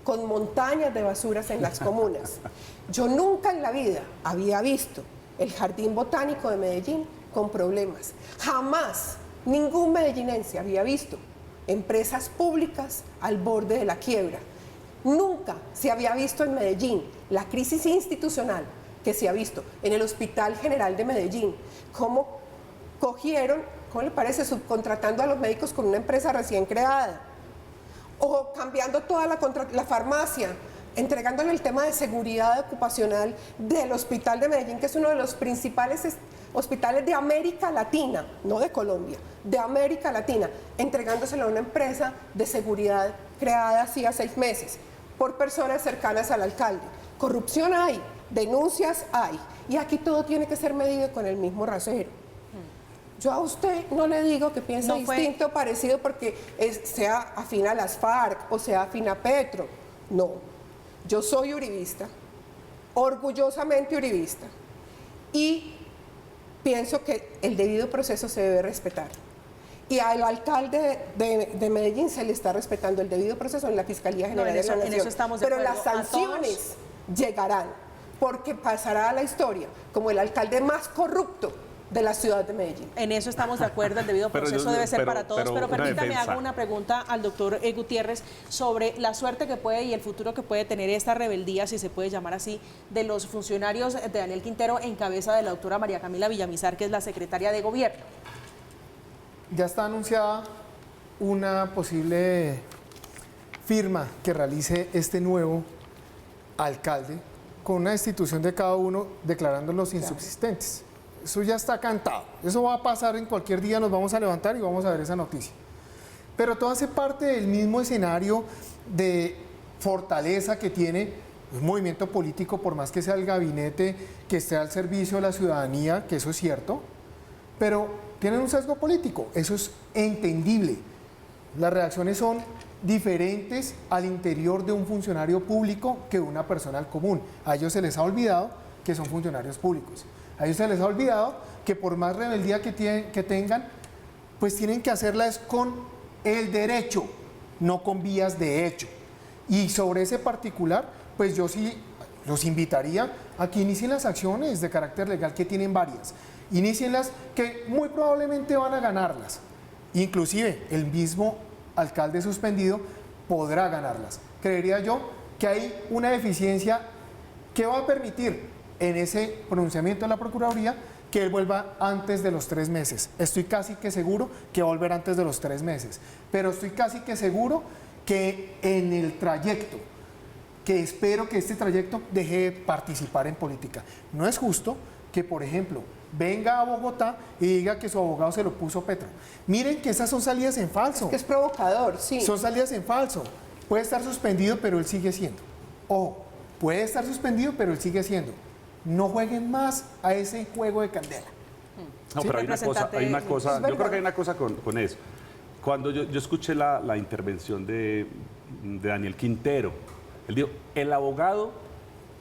con montañas de basuras en las comunas. Yo nunca en la vida había visto el Jardín Botánico de Medellín con problemas. Jamás ningún medellinense había visto empresas públicas al borde de la quiebra. Nunca se había visto en Medellín la crisis institucional que se ha visto en el Hospital General de Medellín. Cómo cogieron, ¿cómo le parece?, subcontratando a los médicos con una empresa recién creada. O cambiando toda la farmacia, entregándole el tema de seguridad ocupacional del Hospital de Medellín, que es uno de los principales hospitales de América Latina, no de Colombia, de América Latina, entregándoselo a una empresa de seguridad creada hacía 6 meses por personas cercanas al alcalde. Corrupción hay, denuncias hay, y aquí todo tiene que ser medido con el mismo rasero. Yo a usted no le digo que piense distinto o parecido porque sea afín a las FARC o sea afín a Petro. No, yo soy uribista, orgullosamente uribista, y pienso que el debido proceso se debe respetar. Y al alcalde de Medellín se le está respetando el debido proceso en la Fiscalía General de la Nación. En eso estamos de Pero acuerdo. las sanciones llegarán, porque pasará a la historia como el alcalde más corrupto de la ciudad de Medellín. En eso estamos de acuerdo, el debido proceso debe ser para todos, pero permítame hago una pregunta al doctor Gutiérrez sobre la suerte que puede y el futuro que puede tener esta rebeldía, si se puede llamar así, de los funcionarios de Daniel Quintero en cabeza de la doctora María Camila Villamizar, que es la secretaria de Gobierno. Ya está anunciada una posible firma que realice este nuevo alcalde con una destitución de cada uno declarándolos insubsistentes. Eso ya está cantado, eso va a pasar en cualquier día, nos vamos a levantar y vamos a ver esa noticia. Pero todo hace parte del mismo escenario de fortaleza que tiene un movimiento político, por más que sea el gabinete que esté al servicio de la ciudadanía, que eso es cierto, pero tienen un sesgo político, eso es entendible. Las reacciones son diferentes al interior de un funcionario público que una persona al común. A ellos se les ha olvidado que son funcionarios públicos. A ellos se les ha olvidado que por más rebeldía que tengan, pues tienen que hacerlas con el derecho, no con vías de hecho. Y sobre ese particular, pues yo sí los invitaría a que inicien las acciones de carácter legal, que tienen varias. Inicien-las, que muy probablemente van a ganarlas. Inclusive el mismo alcalde suspendido podrá ganarlas. Creería yo que hay una deficiencia que va a permitir en ese pronunciamiento de la Procuraduría que él vuelva antes de los 3 meses. Estoy casi que seguro que va a volver antes de los 3 meses, pero estoy casi que seguro que en el trayecto, que espero que este trayecto deje de participar en política. No es justo que, por ejemplo, venga a Bogotá y diga que su abogado se lo puso Petro. Miren que esas son salidas en falso. Es que es provocador, sí. Son salidas en falso. Puede estar suspendido, pero él sigue siendo. Ojo, puede estar suspendido, pero él sigue siendo. No jueguen más a ese juego de candela. No, Sí, pero hay una cosa, yo creo que hay una cosa con eso. Cuando yo escuché la intervención de Daniel Quintero, él dijo, el abogado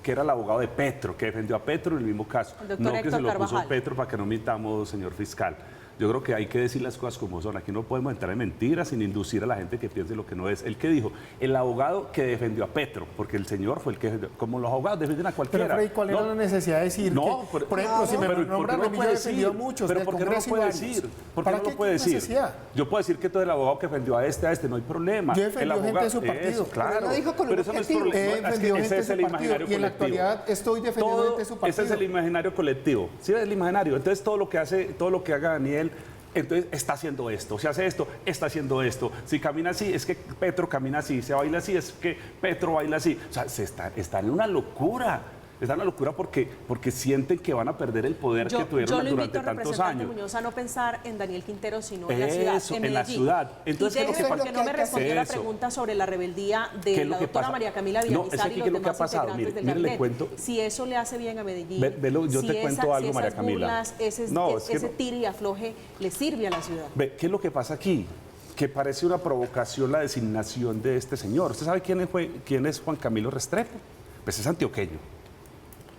que era el abogado de Petro, que defendió a Petro en el mismo caso, no que se lo puso Petro para que no mintamos, señor fiscal. Yo creo que hay que decir las cosas como son. Aquí no podemos entrar en mentiras sin inducir a la gente que piense lo que no es. Él que dijo, el abogado que defendió a Petro, porque el señor fue el que, como los abogados defienden a cualquiera. Pero Freddy, ¿cuál era la necesidad de decir? No, que, por ejemplo, si me nombran a mí, yo he defendido a muchos. Pero ¿por qué no lo puede decir? ¿Por qué no lo puede decir? Yo puedo decir que todo el abogado que defendió a este, no hay problema. Yo he defendido gente de su partido. Eso, claro. Pero no dijo con pero eso no es objetivo. problema. He defendido gente de Ese es el su partido. imaginario Y en la colectivo. actualidad estoy defendiendo gente de su partido. Ese es el imaginario colectivo. Sí, es el imaginario. Entonces todo lo que haga Daniel, entonces está haciendo esto, si hace esto, está haciendo esto, si camina así, es que Petro camina así, se baila así, es que Petro baila así. O sea, está en una locura. Les da una locura porque sienten que van a perder el poder que tuvieron yo lo invito durante al tantos representante años. Muñoz a no pensar en Daniel Quintero, sino en la ciudad, Eso, en en la Medellín. ciudad. Entonces, Y ¿qué es lo que porque pasa? no me respondió la Eso. pregunta sobre la rebeldía ¿Qué de es lo la que doctora pasa? María Camila No, Villamizar es que y aquí los lo que ha demás pasado, integrantes del mire, le gabinete. cuento. Si eso le hace bien a Medellín, Yo te cuento algo, María esas Camila. burlas, ese que tire y afloje le sirve a la ciudad. Ve, ¿qué es lo que pasa aquí? Que parece una provocación la designación de este señor. ¿Usted sabe quién es Juan Camilo Restrepo? Pues es antioqueño.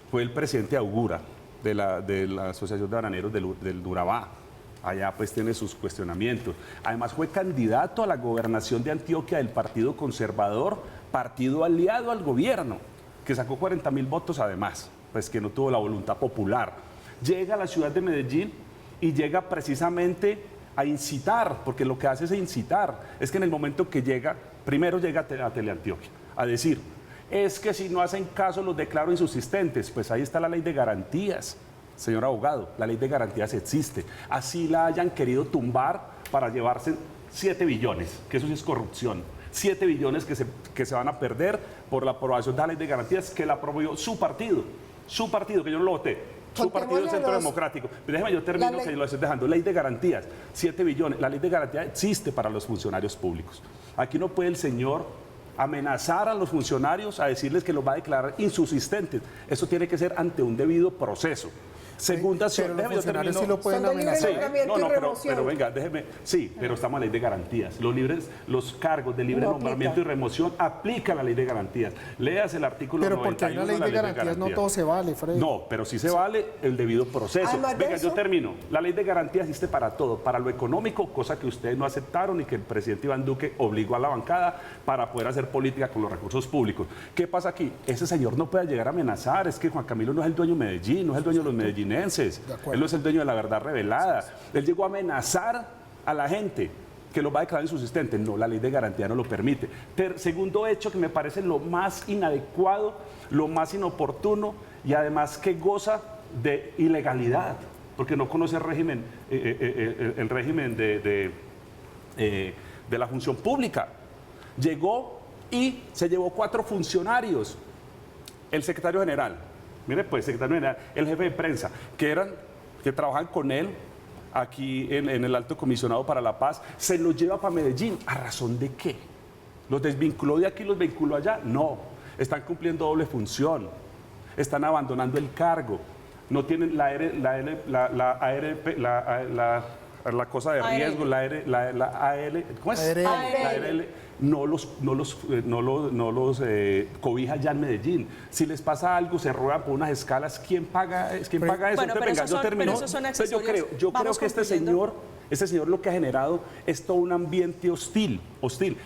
Fue el presidente de Augura, de la Asociación de Bananeros del Urabá. Allá pues tiene sus cuestionamientos. Además fue candidato a la gobernación de Antioquia del Partido Conservador, partido aliado al gobierno, que sacó 40.000 votos además, pues que no tuvo la voluntad popular. Llega a la ciudad de Medellín y llega precisamente a incitar, porque lo que hace es incitar. Es que en el momento que llega, primero llega a Teleantioquia, a decir, es que si no hacen caso los declaro insubsistentes. Pues ahí está la ley de garantías, señor abogado, la ley de garantías existe. Así la hayan querido tumbar para llevarse 7 billones, que eso sí es corrupción. 7 billones que se van a perder por la aprobación de la ley de garantías que la aprobó su partido, que yo no lo voté. Su partido del Centro Democrático. Pero déjeme, yo termino que lo estoy dejando. Ley de garantías, 7 billones. La ley de garantías existe para los funcionarios públicos. Aquí no puede el señor amenazar a los funcionarios, a decirles que los va a declarar insubsistentes. Eso tiene que ser ante un debido proceso. Segunda pero los funcionarios sí lo pueden amenazar. Pero venga, déjeme. Sí, pero estamos en la ley de garantías. Los cargos de libre nombramiento y remoción aplican la ley de garantías. Léase el artículo 91 Pero porque hay una ley de garantías no todo se vale, Freddy. No, pero sí se vale el debido proceso. Además de Venga, eso, yo termino. La ley de garantías existe para todo, para lo económico, cosa que ustedes no aceptaron y que el presidente Iván Duque obligó a la bancada para poder hacer política con los recursos públicos. ¿Qué pasa aquí? Ese señor no puede llegar a amenazar. Es que Juan Camilo no es el dueño de Medellín, no es el dueño de los medellinenses. Él no es el dueño de la verdad revelada. Él llegó a amenazar a la gente que lo va a declarar insubsistente. No, la ley de garantía no lo permite. Segundo hecho que me parece lo más inadecuado, lo más inoportuno y además que goza de ilegalidad, porque no conoce el régimen, de la función pública. Llegó y se llevó 4 funcionarios. El secretario general, mire pues, secretario general, el jefe de prensa, que trabajan con él aquí en el Alto Comisionado para la Paz, se los lleva para Medellín. ¿A razón de qué? ¿Los desvinculó de aquí y los vinculó allá? No, están cumpliendo doble función, están abandonando el cargo, no tienen la cosa de riesgo, ¿cómo es? La ARL. No los cobija ya en Medellín. Si les pasa algo, se ruedan por unas escalas. ¿Quién paga eso? Bueno, Entonces, venga, yo termino. Entonces, yo creo que este señor lo que ha generado es todo un ambiente hostil.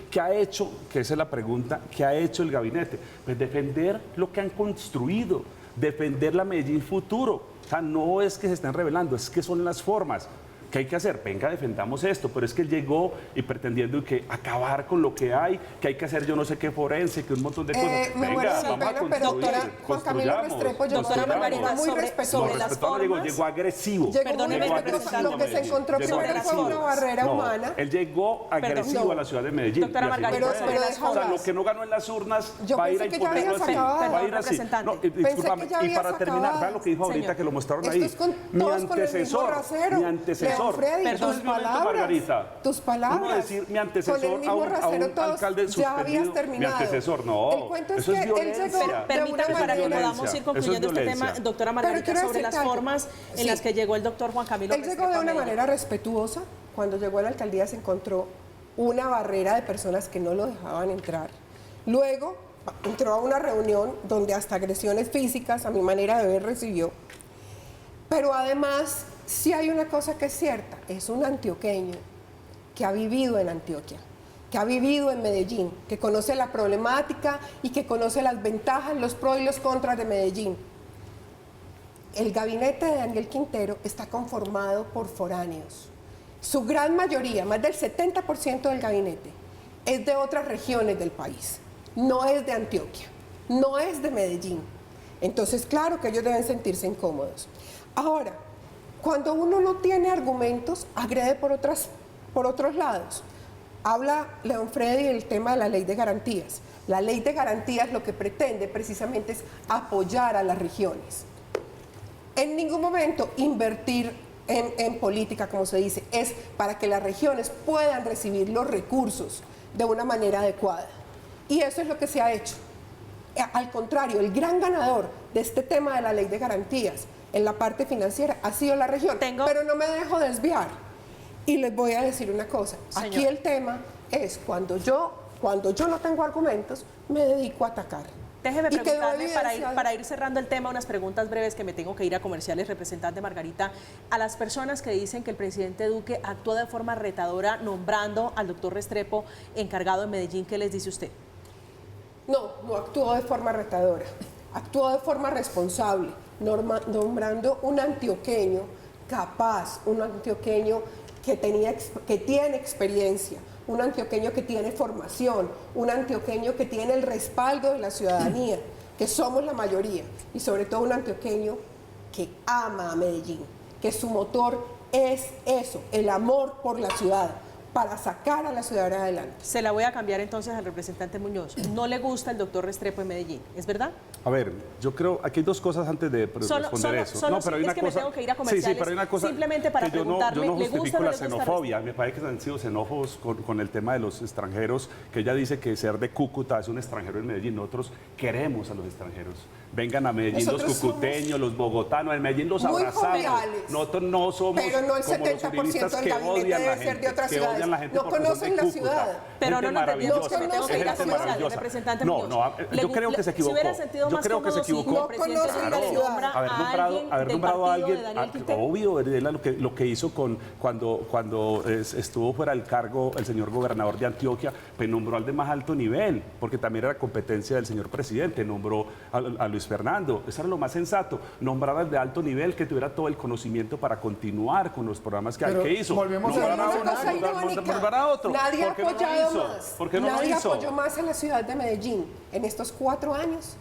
¿Qué ha hecho? Que esa es la pregunta. ¿Qué ha hecho el gabinete? Pues defender lo que han construido, defender la Medellín futuro. O sea, no es que se estén revelando, es que son las formas. ¿Qué hay que hacer? Venga, defendamos esto, pero es que él llegó y pretendiendo que acabar con lo que hay que hacer yo no sé qué forense, que un montón de cosas. Venga, vamos a construir, doctora Juan Camilo Restrepo, doctora Margarita, muy sobre las formas. Llegó agresivo. Perdóneme, lo que se encontró primero fue una barrera humana. Él llegó agresivo a la ciudad de Medellín. Doctora Margarita, sobre las formas. O sea, lo que no ganó en las urnas va a ir a imponerlo así. Va a ir así. No, discúlpame, y para terminar, vean lo que dijo ahorita, que lo mostraron ahí. Mi antecesor. Freddy, tus palabras. ¿Cómo decir mi antecesor a un alcalde suspendido? Ya habías terminado. Mi antecesor, no. El cuento eso es violencia. Permítame para que podamos ir concluyendo este tema, doctora Margarita, sobre las formas en las que llegó el doctor Juan Camilo Restrepo. Él llegó de una manera respetuosa. Cuando llegó a la alcaldía se encontró una barrera de personas que no lo dejaban entrar. Luego entró a una reunión donde hasta agresiones físicas, a mi manera de ver, recibió. Pero además, sí hay una cosa que es cierta, es un antioqueño que ha vivido en Antioquia, que ha vivido en Medellín, que conoce la problemática y que conoce las ventajas, los pros y los contras de Medellín. El gabinete de Daniel Quintero está conformado por foráneos. Su gran mayoría, más del 70% del gabinete, es de otras regiones del país. No es de Antioquia, no es de Medellín. Entonces, claro que ellos deben sentirse incómodos. Ahora, cuando uno no tiene argumentos, agrede por otros lados. Habla León Freddy del tema de la ley de garantías. La ley de garantías lo que pretende precisamente es apoyar a las regiones. En ningún momento invertir en política, como se dice, es para que las regiones puedan recibir los recursos de una manera adecuada. Y eso es lo que se ha hecho. Al contrario, el gran ganador de este tema de la ley de garantías en la parte financiera ha sido la región. Pero no me dejo desviar. Y les voy a decir una cosa. Señor. Aquí el tema es cuando yo no tengo argumentos, me dedico a atacar. Déjeme Y quedó preguntarle, evidenciado. para ir cerrando el tema, unas preguntas breves que me tengo que ir a comerciales, representante Margarita. A las personas que dicen que el presidente Duque actuó de forma retadora nombrando al doctor Restrepo encargado en Medellín, ¿qué les dice usted? No actuó de forma retadora, actuó de forma responsable, nombrando un antioqueño capaz, un antioqueño que tiene experiencia, un antioqueño que tiene formación, un antioqueño que tiene el respaldo de la ciudadanía, que somos la mayoría, y sobre todo un antioqueño que ama a Medellín, que su motor es eso, el amor por la ciudad, para sacar a la ciudad adelante. Se la voy a cambiar entonces al representante Muñoz. ¿No le gusta el doctor Restrepo en Medellín? ¿Es verdad? A ver, yo creo, aquí hay dos cosas antes de responder eso. No, pero hay una cosa, me tengo que ir a comerciales. Sí, pero hay una cosa simplemente para que yo preguntarle, no ¿le gusta justifico o no la le gusta xenofobia. Me parece que han sido xenófobos con el tema de los extranjeros, que ella dice que ser de Cúcuta es un extranjero en Medellín. Nosotros queremos a los extranjeros. Vengan a Medellín Nosotros los cucuteños, los bogotanos, en Medellín los muy abrazamos. joviales. Nosotros no somos Pero no el como los 70% uribistas del que gabinete odian debe la ser de otras gente, que odian la ciudades. gente No porque son de conocen la Cúcuta. ciudad. Pero Gente no nos entendimos, maravillosa, me tengo que ir a gente comerciales, maravillosa. representante No, Muñoz. no, yo creo que se equivocó. Si hubiera sentido Yo más creo que se cómodo si equivocó. el presidente No conocen la Duque ciudad. nombra haber a nombrado alguien a del alguien, partido de Daniel Quintero. obvio, lo que hizo cuando estuvo fuera del cargo el señor gobernador de Antioquia, pues nombró al de más alto nivel, porque también era competencia del señor presidente, nombró a Luis Fernando. Eso era lo más sensato, nombrar al de alto nivel que tuviera todo el conocimiento para continuar con los programas Pero que hizo. volvemos a Nombrar una uno, cosa nombrar a otro. Nadie ha ¿Por qué no lo apoyado hizo? más. ¿Por qué no lo Nadie hizo? apoyó más a la ciudad de Medellín en estos 4 años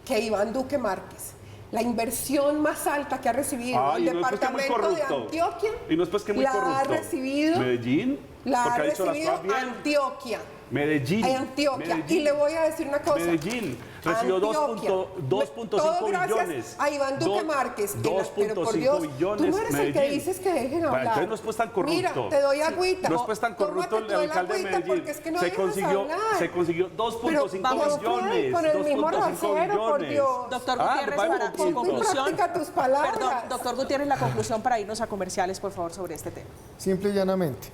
que Iván Duque Márquez. La inversión más alta que ha recibido el Y no es pues que muy departamento de corrupto. Antioquia Y no es pues que muy la corrupto. ha recibido, Medellín, la porque ha ha dicho las recibido cosas bien. Antioquia. Medellín. Antioquia. Medellín. Y le voy a decir una cosa. Medellín recibió Antioquia. 2.5 Todo gracias billones. a Iván Duque Márquez. Pero por 2.5 Dios, billones. tú no eres el que Medellín. dices que dejen hablar. Entonces no es pues tan corrupto. Mira, te doy agüita. No es pues tan corrupto Tómate el tú alcalde de agüita Medellín. porque es que no se dejas consiguió hablar. 2.5 Pero billones. con el mismo 2.5 rasero, por billones. Dios. Doctor Gutiérrez, para su Pon en conclusión. práctica tus palabras. Perdón, doctor Gutiérrez, la conclusión para irnos a comerciales, por favor, sobre este tema. Simple y llanamente,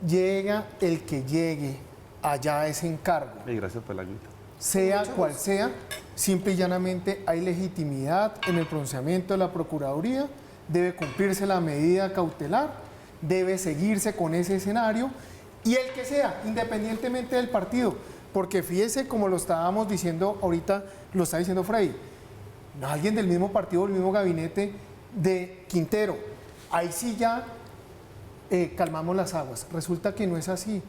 llega el que llegue allá a ese encargo, Gracias por la ayuda. sea cual sea, simple y llanamente hay legitimidad en el pronunciamiento de la Procuraduría, debe cumplirse la medida cautelar, debe seguirse con ese escenario, y el que sea, independientemente del partido, porque fíjese como lo estábamos diciendo ahorita, lo está diciendo Freddy, alguien del mismo partido, del mismo gabinete de Quintero, ahí sí ya calmamos las aguas. Resulta que no es así,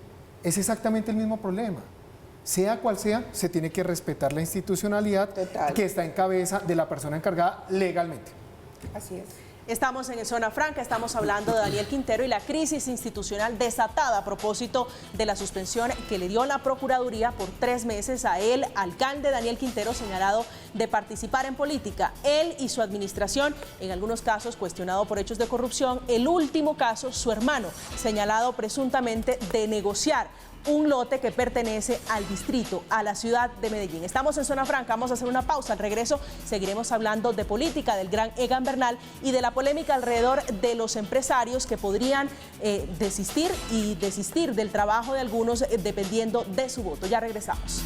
es exactamente el mismo problema. Sea cual sea, se tiene que respetar la institucionalidad Total. que está en cabeza de la persona encargada legalmente. Así es. Estamos en Zona Franca, estamos hablando de Daniel Quintero y la crisis institucional desatada a propósito de la suspensión que le dio la Procuraduría por 3 meses a el alcalde Daniel Quintero, señalado de participar en política. Él y su administración, en algunos casos cuestionado por hechos de corrupción. El último caso, su hermano, señalado presuntamente de negociar un lote que pertenece al distrito, a la ciudad de Medellín. Estamos en Zona Franca, vamos a hacer una pausa. Al regreso seguiremos hablando de política, del gran Egan Bernal y de la polémica alrededor de los empresarios que podrían desistir del trabajo de algunos dependiendo de su voto. Ya regresamos.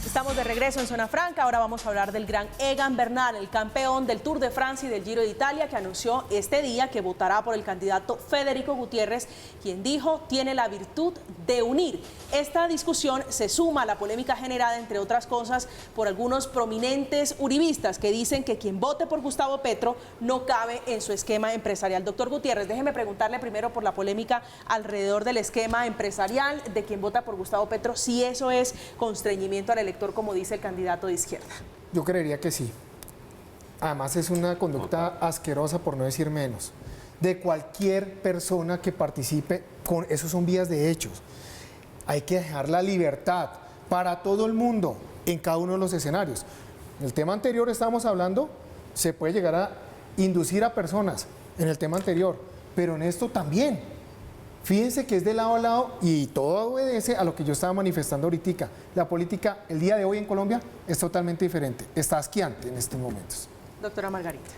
Estamos de regreso en Zona Franca, ahora vamos a hablar del gran Egan Bernal, el campeón del Tour de Francia y del Giro de Italia, que anunció este día que votará por el candidato Federico Gutiérrez, quien dijo tiene la virtud de unir. Esta discusión se suma a la polémica generada, entre otras cosas, por algunos prominentes uribistas que dicen que quien vote por Gustavo Petro no cabe en su esquema empresarial. Doctor Gutiérrez, déjeme preguntarle primero por la polémica alrededor del esquema empresarial de quien vota por Gustavo Petro, si eso es constreñimiento al elector, como dice el candidato de izquierda. Yo creería que sí. Además es una conducta asquerosa, por no decir menos, de cualquier persona que participe con esos son vías de hechos. Hay que dejar la libertad para todo el mundo en cada uno de los escenarios. En el tema anterior estábamos hablando, se puede llegar a inducir a personas en el tema anterior, pero en esto también. Fíjense que es de lado a lado y todo obedece a lo que yo estaba manifestando ahorita. La política el día de hoy en Colombia es totalmente diferente, está asqueante en estos momentos. Doctora Margarita.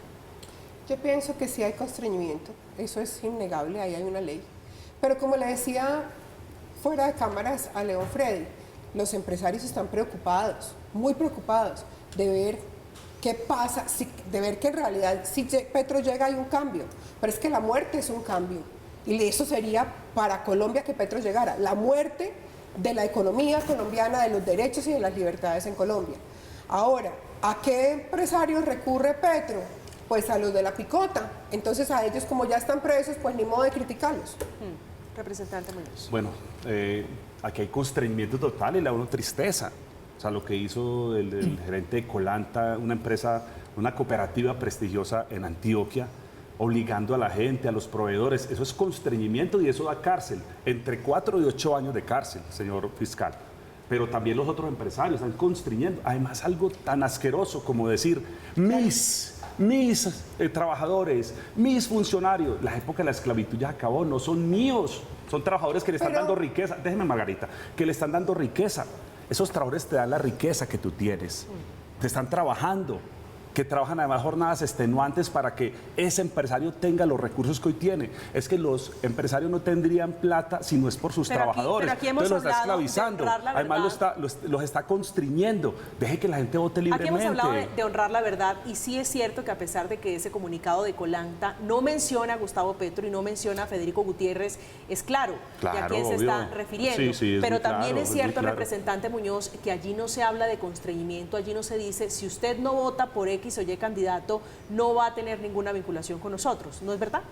Yo pienso que sí hay constreñimiento, eso es innegable, ahí hay una ley. Pero como le decía fuera de cámaras a León Freddy, los empresarios están preocupados, muy preocupados, de ver qué pasa, de ver que en realidad si Petro llega hay un cambio, pero es que la muerte es un cambio. Y eso sería para Colombia que Petro llegara, la muerte de la economía colombiana, de los derechos y de las libertades en Colombia. Ahora, ¿a qué empresarios recurre Petro? Pues a los de la picota. Entonces a ellos, como ya están presos, pues ni modo de criticarlos. Representante Muñoz. Bueno, aquí hay constreñimiento total y le da uno tristeza. O sea, lo que hizo el gerente de Colanta, una empresa, una cooperativa prestigiosa en Antioquia, obligando a la gente, a los proveedores, eso es constreñimiento y eso da cárcel, entre 4 y 8 años de cárcel, señor fiscal. Pero también los otros empresarios están constriñendo. Además, algo tan asqueroso como decir, mis trabajadores, mis funcionarios, la época de la esclavitud ya acabó, no son míos, son trabajadores que le están dando riqueza. Déjeme, Margarita, que le están dando riqueza. Esos trabajadores te dan la riqueza que tú tienes, te están trabajando, que trabajan además jornadas extenuantes para que ese empresario tenga los recursos que hoy tiene. Es que los empresarios no tendrían plata si no es por sus trabajadores. Pero aquí hemos entonces los está hablado de esclavizando, honrar la además verdad. los está constriñendo. Deje que la gente vote libremente. Aquí hemos hablado de honrar la verdad y sí es cierto que a pesar de que ese comunicado de Colanta no menciona a Gustavo Petro y no menciona a Federico Gutiérrez, es claro de a quién se está refiriendo. Sí, pero también claro, es cierto, claro. representante Muñoz, que allí no se habla de constreñimiento, allí no se dice si usted no vota por X o Y candidato, no va a tener ninguna vinculación con nosotros, ¿no es verdad?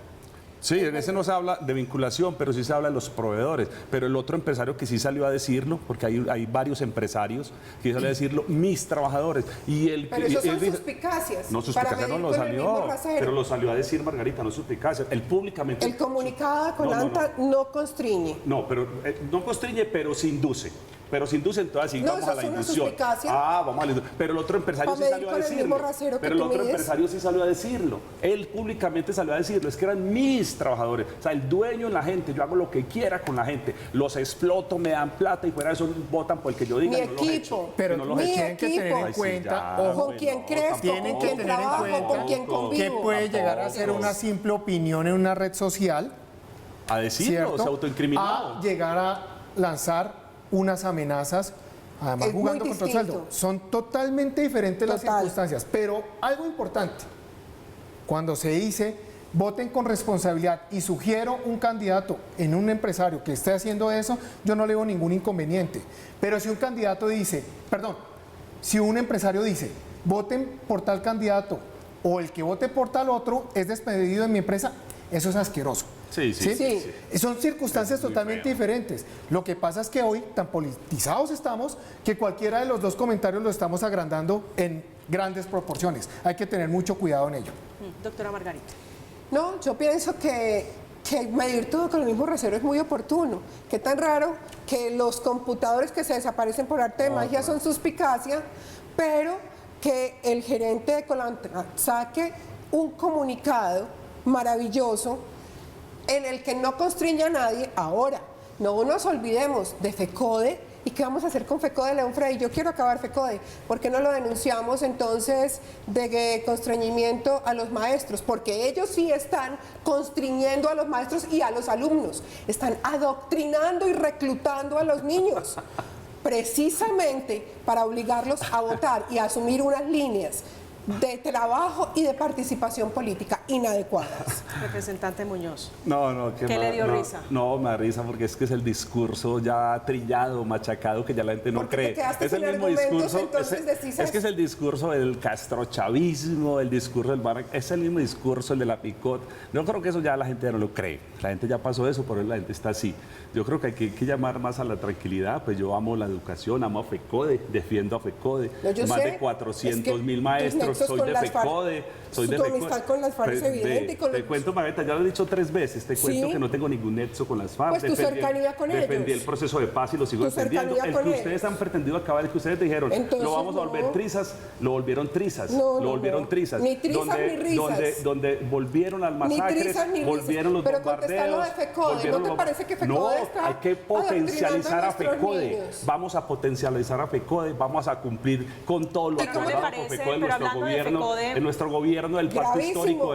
Sí, en ese no se habla de vinculación, pero sí se habla de los proveedores. Pero el otro empresario que sí salió a decirlo, porque hay varios empresarios que salió a decirlo, mis trabajadores. Pero eso son suspicacias. No, suspicacia no lo salió, pero lo salió a decir Margarita, no suspicacia. Él públicamente... El comunicado de Colanta no constriñe. No, pero no constriñe, pero se induce. Pero se induce, entonces así vamos a la inducción. Vamos a la inducción. Pero el otro empresario sí salió a decirlo. Pero el otro empresario sí salió a decirlo. Él públicamente salió a decirlo. Es que eran mis trabajadores. O sea, el dueño en la gente. Yo hago lo que quiera con la gente. Los exploto, me dan plata y fuera de eso votan por el que yo diga. Mi no equipo. Los echo, pero no los tienen que tener en cuenta, ojo, con quien crezco, tienen con que quien tener en trabajo, cuenta con quien convivo. que puede llegar a ser una simple opinión en una red social, a decirlo, ¿cierto? se autoincriminó. A llegar a lanzar unas amenazas, además Es jugando muy contra el distinto. sueldo. Son totalmente diferentes las Total. circunstancias, pero algo importante, cuando se dice voten con responsabilidad y sugiero un candidato en un empresario que esté haciendo eso, yo no le veo ningún inconveniente. Pero si un candidato dice, si un empresario dice, voten por tal candidato o el que vote por tal otro es despedido en mi empresa, eso es asqueroso. Sí. Son circunstancias Es muy totalmente feo. diferentes. Lo que pasa es que hoy tan politizados estamos que cualquiera de los dos comentarios lo estamos agrandando en grandes proporciones. Hay que tener mucho cuidado en ello. Doctora Margarita. No, yo pienso que medir todo con el mismo rasero es muy oportuno. Qué tan raro que los computadores que se desaparecen por arte de magia son suspicacia, pero que el gerente de Colanta saque un comunicado maravilloso en el que no constriñe a nadie. Ahora, no nos olvidemos de FECODE. ¿Y qué vamos a hacer con FECODE, León Freddy? Yo quiero acabar FECODE. ¿Por qué no lo denunciamos entonces de constreñimiento a los maestros? Porque ellos sí están constriñendo a los maestros y a los alumnos. Están adoctrinando y reclutando a los niños. Precisamente para obligarlos a votar y a asumir unas líneas de trabajo y de participación política inadecuadas. Representante Muñoz. No, ¿Qué le dio risa? No, me da risa porque es que es el discurso ya trillado, machacado, que ya la gente no Porque cree. te quedaste Es el sin mismo argumentos, discurso. entonces decís Es que es el discurso del castrochavismo, el discurso del Barak, es el mismo discurso, el de la picot. Yo creo que eso ya la gente ya no lo cree. La gente ya pasó eso, por eso la gente está así. Yo creo que hay que llamar más a la tranquilidad. Pues yo amo la educación, amo a FECODE, defiendo a FECODE. No, yo más sé, de 400.000 es que maestros, tus nexos soy con de las FARC, FECODE. Soy de tu FECODE. amistad con las FARC es evidente y con Te los- cuento, Margarita, ya lo he dicho 3 veces, te cuento Sí. que no tengo ningún nexo con las FARC. Pues tu cercanía con defendí ellos. el proceso de paz y lo sigo Tu defendiendo. cercanía El con que ustedes ellos. han pretendido acabar, el que ustedes dijeron, Entonces, lo vamos a volver no. trizas, lo volvieron trizas. No, lo no, volvieron no. trizas. Ni trizas ni risas. Donde volvieron las Ni masacres, trizas ni risas. volvieron los Pero contesta lo bombardeos. de FECODE, volvieron ¿no te los- parece que FECODE No, está hay que potencializar a adoctrinando a nuestros FECODE. niños? Vamos a potencializar a FECODE, vamos a cumplir con todo lo Pero ¿no le acordado con parece? FECODE en Pero nuestro hablando de gobierno, FECODE, en nuestro gobierno del pacto gravísimo. histórico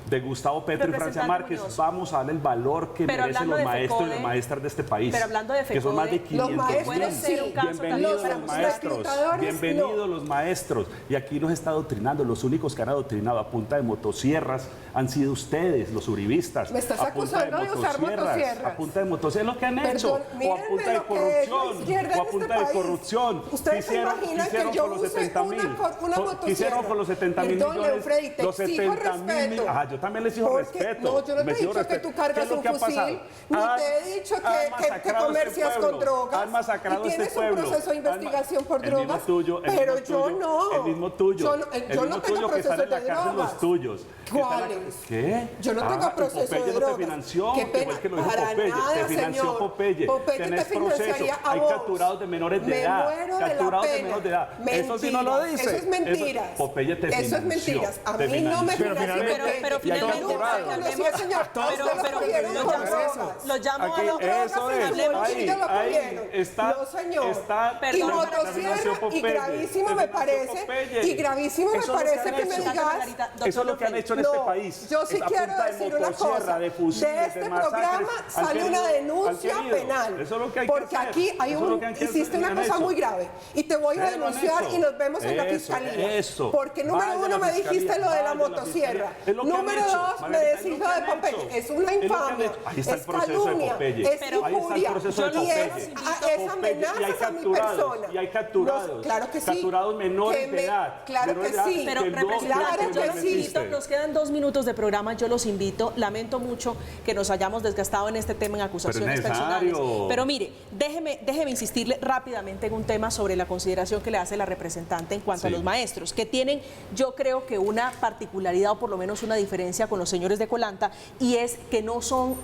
de Gustavo Petro y Francia Representante Márquez. Muñoz. Vamos a darle el valor que Pero merecen hablando los de maestros y FECODE, las maestras de este país. pero hablando de que son más de FECODE, 500 los maestros puede ser un caso Bienvenidos también los para maestros, reclutadores, bienvenidos no. los maestros. Y aquí nos está adoctrinando. Los únicos que han adoctrinado a punta de motosierras han sido ustedes, los uribistas. ¿Me estás a punta acusando de usar motosierras? A punta de motosierras, es lo que han Perdón, hecho. O a mírenme punta de lo que es la corrupción. izquierda O a en punta este de país. corrupción. Ustedes se imaginan que yo con los use 70.000. una Quisieron con los 70.000 Perdón, millones. Leofredi, te los exijo 70.000 respeto. Ajá, yo también les exijo Porque, respeto. no, yo no te Me he exijo dicho que respeto. tú cargas ¿Qué es lo un que ha fusil, pasado? ni Han- te he dicho han que masacrado comercias este con pueblo, drogas han masacrado y tienes este un pueblo. proceso de investigación por El mismo drogas, tuyo, el pero mismo yo tuyo, no. El mismo tuyo. Yo el no mismo tengo tuyo que están procesos en la de cárcel drogas. los tuyos. Que están en la- ¿Cuáles? ¿Qué? Yo no tengo proceso Popeye de no drogas. te financió, Qué que fue pena, el que lo dijo para Popeye. nada, Te financió señor. Popeye. Popeye Tenés te proceso. financiaría a Hay vos. capturados de menores de Me edad. muero de la Capturados de pena. menores de edad. Eso sí no lo Mentiras, dice. eso es mentiras. Popeye te financió. Eso es mentiras. A te mí no me financió. financió. pero Y hay finalmente capturados. hablemos- señor. pero lo llamo Aquí, a lo eso es. hablemos- Ahí está. No, señor. Está Y Perdón, la financió motosierra, y Popeye. gravísimo Te me financió parece, Popeye. y gravísimo me Eso es lo parece han que me hecho. digas. Margarita, doctor Eso es lo que han hecho en este país. Yo sí Es a quiero punta de decir una motosierra, cosa. de fusiles, De este de masacres, programa han sale querido- una han denuncia querido. penal. Eso es lo que hay que porque hacer. aquí hay Eso es lo que han que hiciste hacer, una han cosa hecho. muy grave. Y te voy a Ustedes lo han denunciar hecho. y nos vemos en la Eso, fiscalía. eso. Porque Vaya número a uno la me dijiste fiscalía, lo de la vaya a la motosierra. fiscalía. Es lo que han Número hecho, dos, me Margarita, es decís lo lo que de han Popeye. hecho. Es una Es lo que han infamia. hecho. Ahí está el Es proceso de calumnia. Popeye. Es Ahí está el injuria. proceso de Y Popeye. es Popeye, amenazas y hay a mi capturados, persona. y hay capturados. No, claro que sí. Capturados menores Que de edad. Claro menores que de edad sí. Pero que no- representante, claro yo que los sí. invito, nos quedan 2 minutos de programa, yo los invito, lamento mucho que nos hayamos desgastado en este tema en acusaciones Pero es personales. necesario. Pero mire, déjeme insistirle rápidamente en un tema sobre la consideración que le hace la representante en cuanto a Sí. los maestros, que tienen, yo creo que una particularidad o por lo menos una diferencia con los señores de Colanta, y es que no son,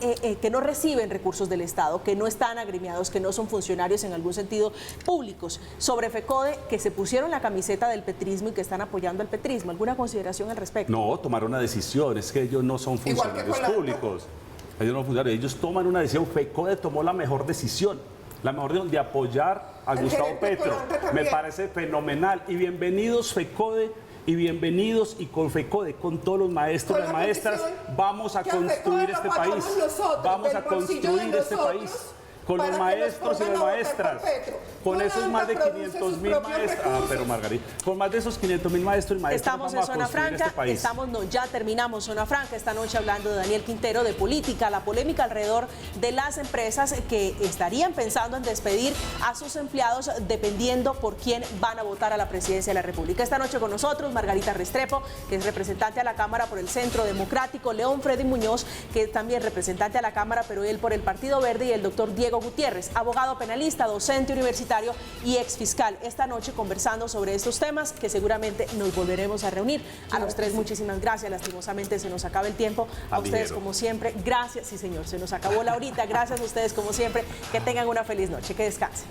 que no reciben recursos del Estado, que no están agremiados, que no son funcionarios en algún sentido públicos. Sobre FECODE, que se pusieron la camiseta del petrismo y que están apoyando el petrismo. ¿Alguna consideración al respecto? No, tomar una decisión. Es que ellos no son Igual que funcionarios Colanta. públicos. Ellos no son funcionarios. Ellos toman una decisión. FECODE tomó la mejor decisión. La mejor decisión de apoyar a El Gustavo gerente de Petro. Colanta Me también. parece fenomenal. Y bienvenidos FECODE. Y bienvenidos y con FECODE, con todos los maestros Con y la maestras, condición vamos a que al FECODE construir lo este pagamos país. nosotros, Vamos del a bolsillo de construir este nosotros, país. Con para los que nos maestros y pongan las a votar maestras. por Petro. Con esos más de Colanta produce 500.000 sus propios maestros. Ah, recursos. pero Margarita, con más de esos 500.000 maestros y maestras Estamos en vamos a Zona construir Franca, este país. ya terminamos Zona Franca esta noche hablando de Daniel Quintero, de política, la polémica alrededor de las empresas que estarían pensando en despedir a sus empleados dependiendo por quién van a votar a la presidencia de la República. Esta noche con nosotros Margarita Restrepo, que es representante a la Cámara por el Centro Democrático, León Freddy Muñoz, que es también representante a la Cámara, pero él por el Partido Verde, y el doctor Diego Gutiérrez, abogado penalista, docente universitario y exfiscal. Esta noche conversando sobre estos temas que seguramente nos volveremos a reunir. A los tres, muchísimas gracias. Lastimosamente se nos acaba el tiempo. A ustedes, como siempre, gracias. Sí, señor, se nos acabó la horita. Gracias a ustedes, como siempre. Que tengan una feliz noche. Que descansen.